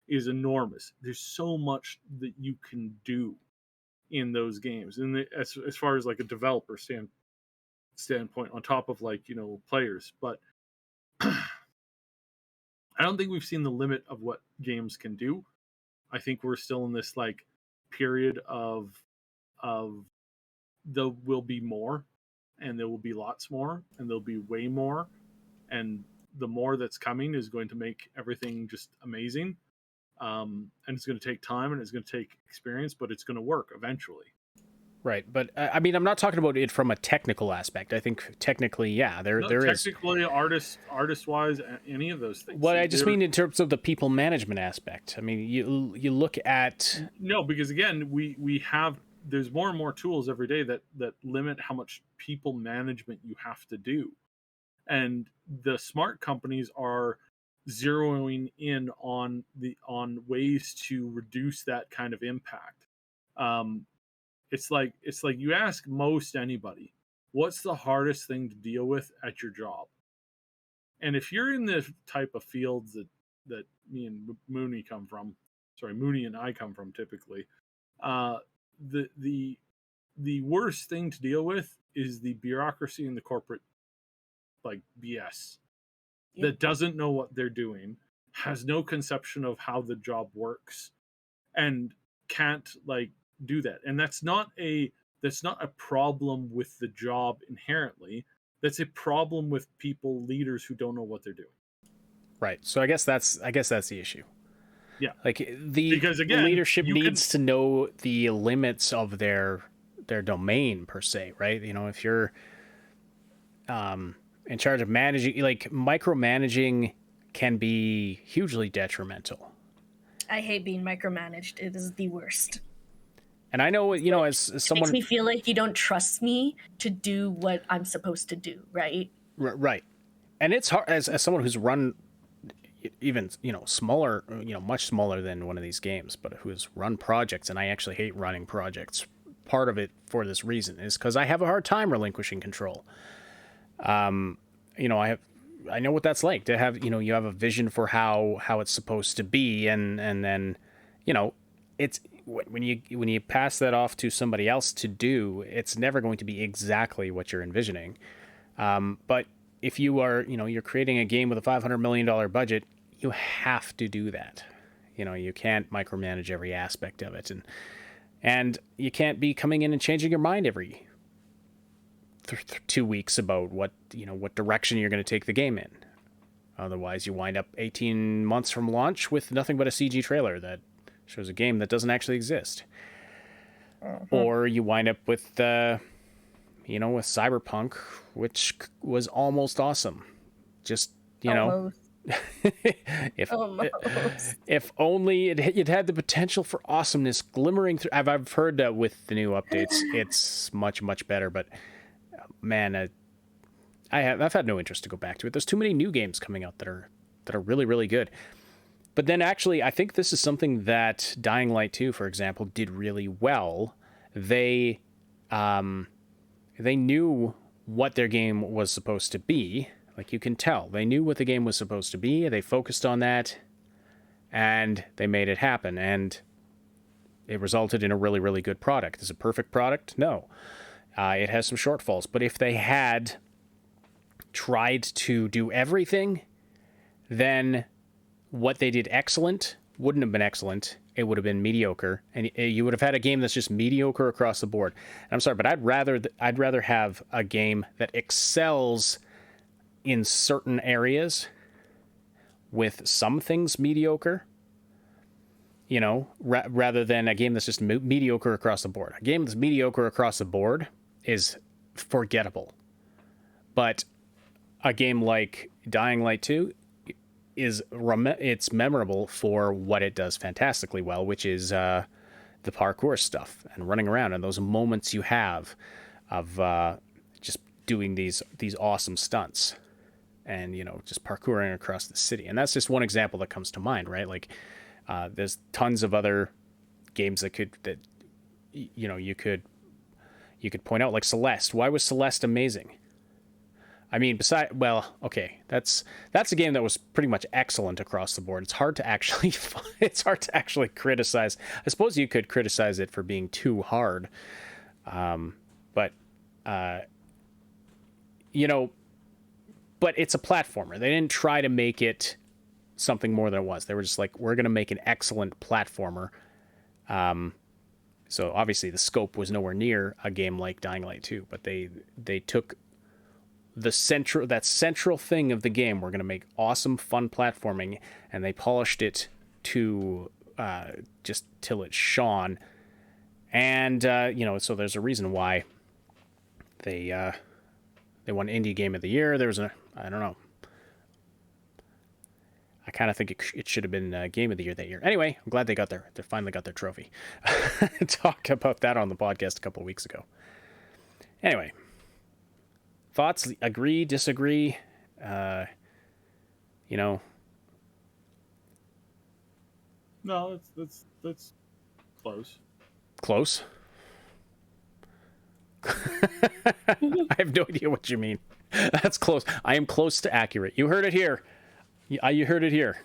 is enormous. There's so much that you can do in those games, and as far as like a developer standpoint, on top of like, you know, players. But I don't think we've seen the limit of what games can do. I think we're still in this like period of there will be more, and there will be lots more, and there'll be way more, and the more that's coming is going to make everything just amazing. And it's going to take time, and it's going to take experience, but it's going to work eventually. Right, but I mean, I'm not talking about it from a technical aspect. I think technically, yeah, there is technically, artist wise, any of those things. What I just mean in terms of the people management aspect. I mean, you look at no, because again, we have, there's more and more tools every day that limit how much people management you have to do, and the smart companies are zeroing in on ways to reduce that kind of impact. It's like you ask most anybody, what's the hardest thing to deal with at your job? And if you're in the type of fields that me and Mooney and I come from typically, the worst thing to deal with is the bureaucracy and the corporate like BS that doesn't know what they're doing, has no conception of how the job works, and can't like do that. And that's not a problem with the job inherently. That's a problem with leaders who don't know what they're doing. Right. So I guess that's the issue. Yeah. Like because again, leadership needs to know the limits of their domain per se, right? You know, if you're in charge of managing, like micromanaging can be hugely detrimental. I hate being micromanaged. It is the worst. And I know, you know, as someone... It makes me feel like you don't trust me to do what I'm supposed to do, right? Right. And it's hard, as someone who's run even, you know, smaller, you know, much smaller than one of these games, but who's run projects, and I actually hate running projects. Part of it for this reason is because I have a hard time relinquishing control. You know, I know what that's like to have, you know, you have a vision for how it's supposed to be, and then, you know, it's when you pass that off to somebody else to do, it's never going to be exactly what you're envisioning. But if you are, you know, you're creating a game with a $500 million budget, you have to do that. You know, you can't micromanage every aspect of it, and you can't be coming in and changing your mind every 2 weeks about what direction you're going to take the game in. Otherwise, you wind up 18 months from launch with nothing but a CG trailer that shows a game that doesn't actually exist. Or you wind up with, with Cyberpunk, which was almost awesome. Just, you know, if only it had the potential for awesomeness glimmering through. I've heard that with the new updates, it's much, much better, but man, I've had no interest to go back to it. There's too many new games coming out that are really, really good. But then actually, I think this is something that Dying Light 2, for example, did really well. They knew what their game was supposed to be. Like, you can tell. They knew what the game was supposed to be. They focused on that, and they made it happen. And it resulted in a really, really good product. Is it a perfect product? No. It has some shortfalls. But if they had tried to do everything, then what they did excellent wouldn't have been excellent. It would have been mediocre, and you would have had a game that's just mediocre across the board. And I'm sorry, but I'd rather have a game that excels in certain areas with some things mediocre, you know, rather than a game that's just mediocre across the board. A game that's mediocre across the board is forgettable. But a game like Dying Light 2 it's memorable for what it does fantastically well, which is the parkour stuff and running around and those moments you have of just doing these awesome stunts and, you know, just parkouring across the city. And that's just one example that comes to mind, right? Like there's tons of other games that you could point out, like Celeste. Why was Celeste amazing? I mean, okay, that's a game that was pretty much excellent across the board. It's hard to actually criticize. I suppose you could criticize it for being too hard, but but it's a platformer. They didn't try to make it something more than it was. They were just like, we're going to make an excellent platformer. So obviously the scope was nowhere near a game like Dying Light 2, but they took that central thing of the game. We're going to make awesome, fun platforming, and they polished it to just till it shone. And so there's a reason why they won Indie Game of the Year. There was I don't know. I kind of think it should have been Game of the Year that year. Anyway, I'm glad they finally got their trophy. Talked about that on the podcast a couple of weeks ago. Anyway, thoughts? Agree? Disagree? No, that's close. Close? I have no idea what you mean. That's close. I am close to accurate. You heard it here. You heard it here.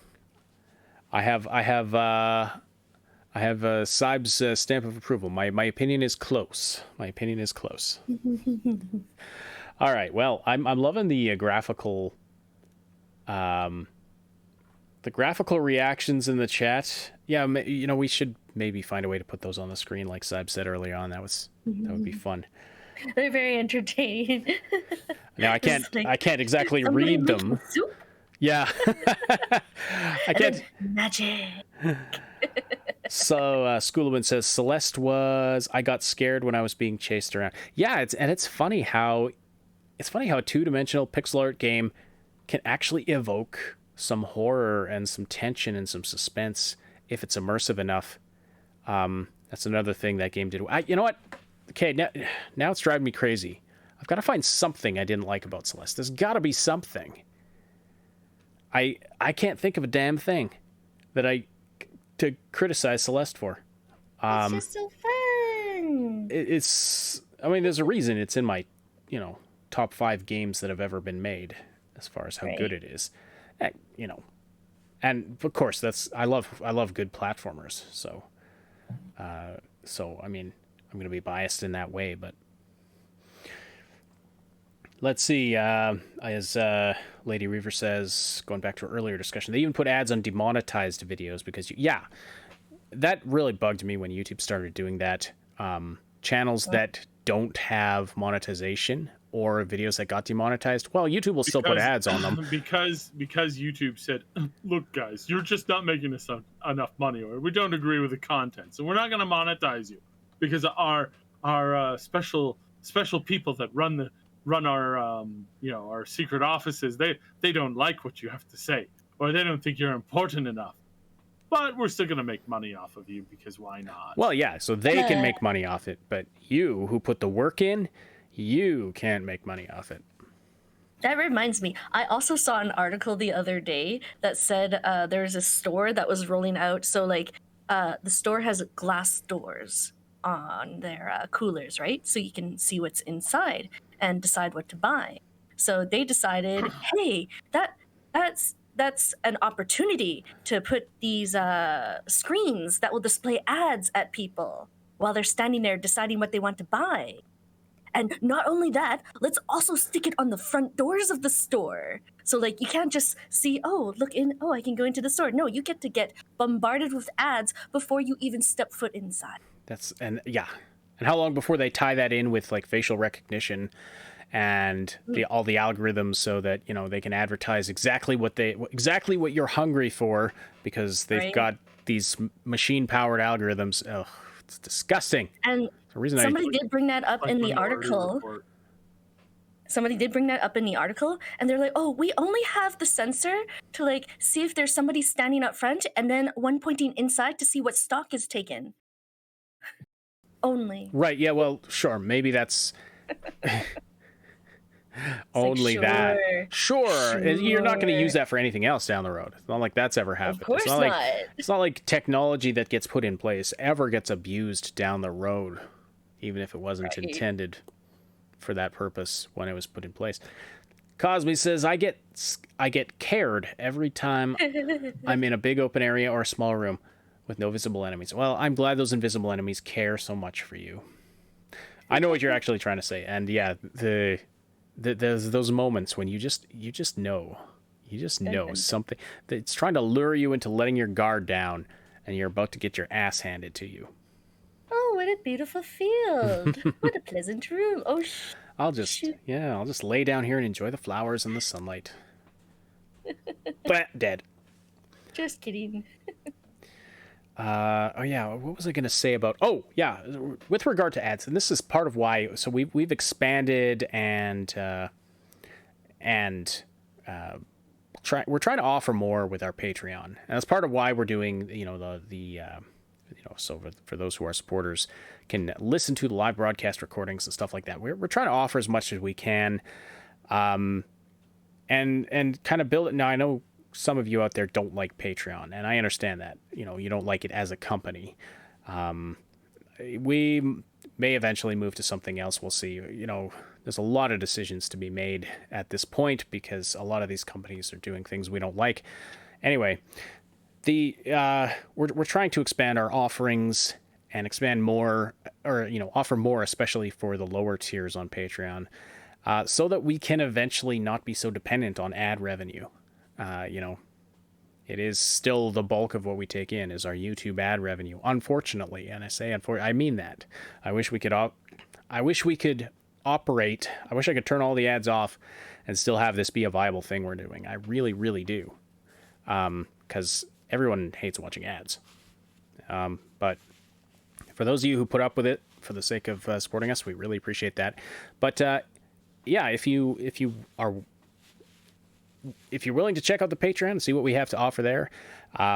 I have Sib's stamp of approval. My opinion is close. My opinion is close. All right. Well, I'm loving the graphical reactions in the chat. Yeah, we should maybe find a way to put those on the screen, like Sib said early on. That would be fun. They're very entertaining. Now I can't exactly read them. Soup? Yeah. I can't. Magic. So Schoolman says Celeste I got scared when I was being chased around. Yeah, it's funny how a two-dimensional pixel art game can actually evoke some horror and some tension and some suspense if it's immersive enough. That's another thing that game did. You know what? Okay, now it's driving me crazy. I've got to find something I didn't like about Celeste. There's got to be something. I can't think of a damn thing to criticize Celeste for. It's just so fun. I mean, there's a reason it's in my, top 5 games that have ever been made, as far as how good it is. And of course I love good platformers. So I mean, I'm going to be biased in that way, but let's see. As Lady Reaver says, going back to our earlier discussion, they even put ads on demonetized videos because that really bugged me when YouTube started doing that. Channels that don't have monetization or videos that got demonetized, well, YouTube will still put ads on them. Because YouTube said, look, guys, you're just not making us enough money, or we don't agree with the content, so we're not going to monetize you because our special people that run our our secret offices, they don't like what you have to say, or they don't think you're important enough. But we're still going to make money off of you because why not? Well, yeah, so they can make money off it, but you who put the work in, you can't make money off it. That reminds me, I also saw an article the other day that said there's a store that was rolling out. So the store has glass doors on their coolers, right? So you can see what's inside and decide what to buy. So they decided, hey, that's an opportunity to put these screens that will display ads at people while they're standing there deciding what they want to buy. And not only that, let's also stick it on the front doors of the store. So you can't just see, I can go into the store. No, you get to get bombarded with ads before you even step foot inside. And how long before they tie that in with facial recognition and all the algorithms so that they can advertise exactly what you're hungry for because they've got these machine powered algorithms. Ugh, it's disgusting. And somebody did bring that up in the article. Somebody did bring that up in the article, and they're like, "Oh, we only have the sensor to see if there's somebody standing up front, and then one pointing inside to see what stock is taken." Only. Right? Yeah. Well, sure. Maybe that's. Only that. Sure. You're not going to use that for anything else down the road. It's not like that's ever happened. Of course not. It's not like technology that gets put in place ever gets abused down the road, even if it wasn't intended for that purpose when it was put in place. Cosme says, I get cared every time I'm in a big open area or a small room with no visible enemies. Well, I'm glad those invisible enemies care so much for you. I know what you're actually trying to say. And yeah, there's those moments when you just know. You just know something that's trying to lure you into letting your guard down, and you're about to get your ass handed to you. Oh, what a beautiful field. What a pleasant room. Oh, I'll just lay down here and enjoy the flowers and the sunlight. But dead. just kidding. Oh yeah, what was I going to say about? Oh yeah, with regard to ads, and this is part of why. So we've expanded and we're trying to offer more with our Patreon, and that's part of why we're doing so for those who are supporters can listen to the live broadcast recordings and stuff like that. We're trying to offer as much as we can, and kind of build it. Now I know some of you out there don't like Patreon, and I understand that. You don't like it as a company. We may eventually move to something else. We'll see. There's a lot of decisions to be made at this point because a lot of these companies are doing things we don't like. Anyway, we're trying to expand our offerings and expand more, or offer more, especially for the lower tiers on Patreon, so that we can eventually not be so dependent on ad revenue. It is still the bulk of what we take in is our YouTube ad revenue, unfortunately. And I say unfortunately, I mean that. I wish we could operate. I wish I could turn all the ads off and still have this be a viable thing we're doing. I really, really do. Because everyone hates watching ads. But for those of you who put up with it for the sake of supporting us, we really appreciate that. But yeah, if you're willing to check out the Patreon and see what we have to offer there,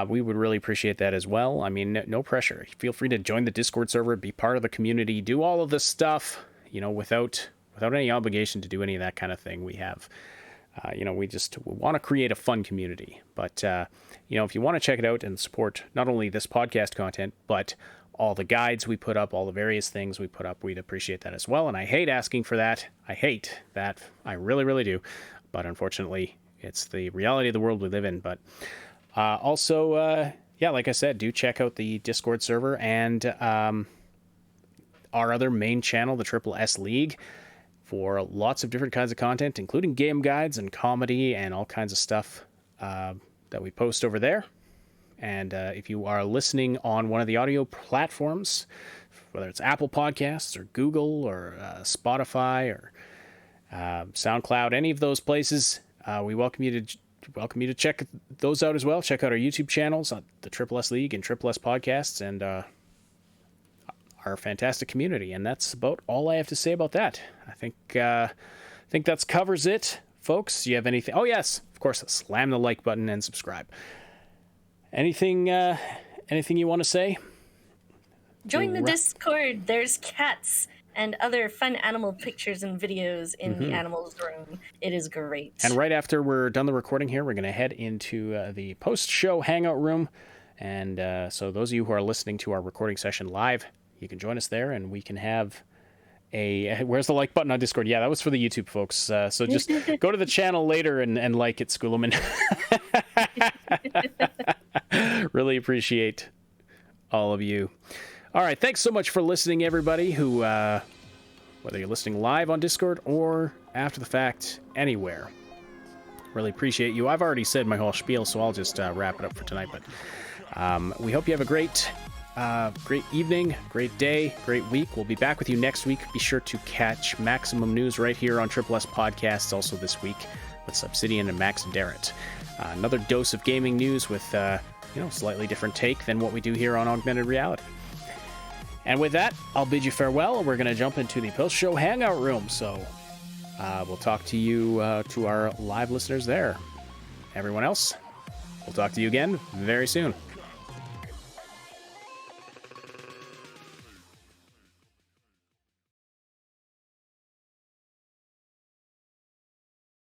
we would really appreciate that as well. I mean, no pressure. Feel free to join the Discord server, be part of the community, do all of this stuff, without any obligation to do any of that kind of thing. We have, we want to create a fun community. But, if you want to check it out and support not only this podcast content, but all the guides we put up, all the various things we put up, we'd appreciate that as well. And I hate asking for that. I hate that. I really, really do. But unfortunately, it's the reality of the world we live in. But also, like I said, do check out the Discord server and our other main channel, the Triple S League, for lots of different kinds of content, including game guides and comedy and all kinds of stuff that we post over there. And if you are listening on one of the audio platforms, whether it's Apple Podcasts or Google or Spotify or SoundCloud, any of those places, we welcome you to check those out as well. Check out our YouTube channels, the Triple S League and Triple S Podcasts, and our fantastic community. And that's about all I have to say about that. I think that covers it, folks. Do you have anything? Oh yes, of course. Slam the like button and subscribe. Anything you want to say? Join the Discord. There's cats and other fun animal pictures and videos in the animals room. It is great. And right after we're done the recording here, we're going to head into the post-show hangout room. And so those of you who are listening to our recording session live, you can join us there, and we can have where's the like button on Discord? Yeah, that was for the YouTube folks. So just go to the channel later and like it, Schoolman. Really appreciate all of you. All right, thanks so much for listening, everybody, who, whether you're listening live on Discord or after the fact, anywhere. Really appreciate you. I've already said my whole spiel, so I'll just wrap it up for tonight. But we hope you have a great evening, great day, great week. We'll be back with you next week. Be sure to catch Maximum News right here on Triple S Podcasts also this week with Obsidian and Max and Darrett. Another dose of gaming news with slightly different take than what we do here on Augmented Reality. And with that, I'll bid you farewell. We're going to jump into the post-show hangout room. So we'll talk to you, to our live listeners there. Everyone else, we'll talk to you again very soon.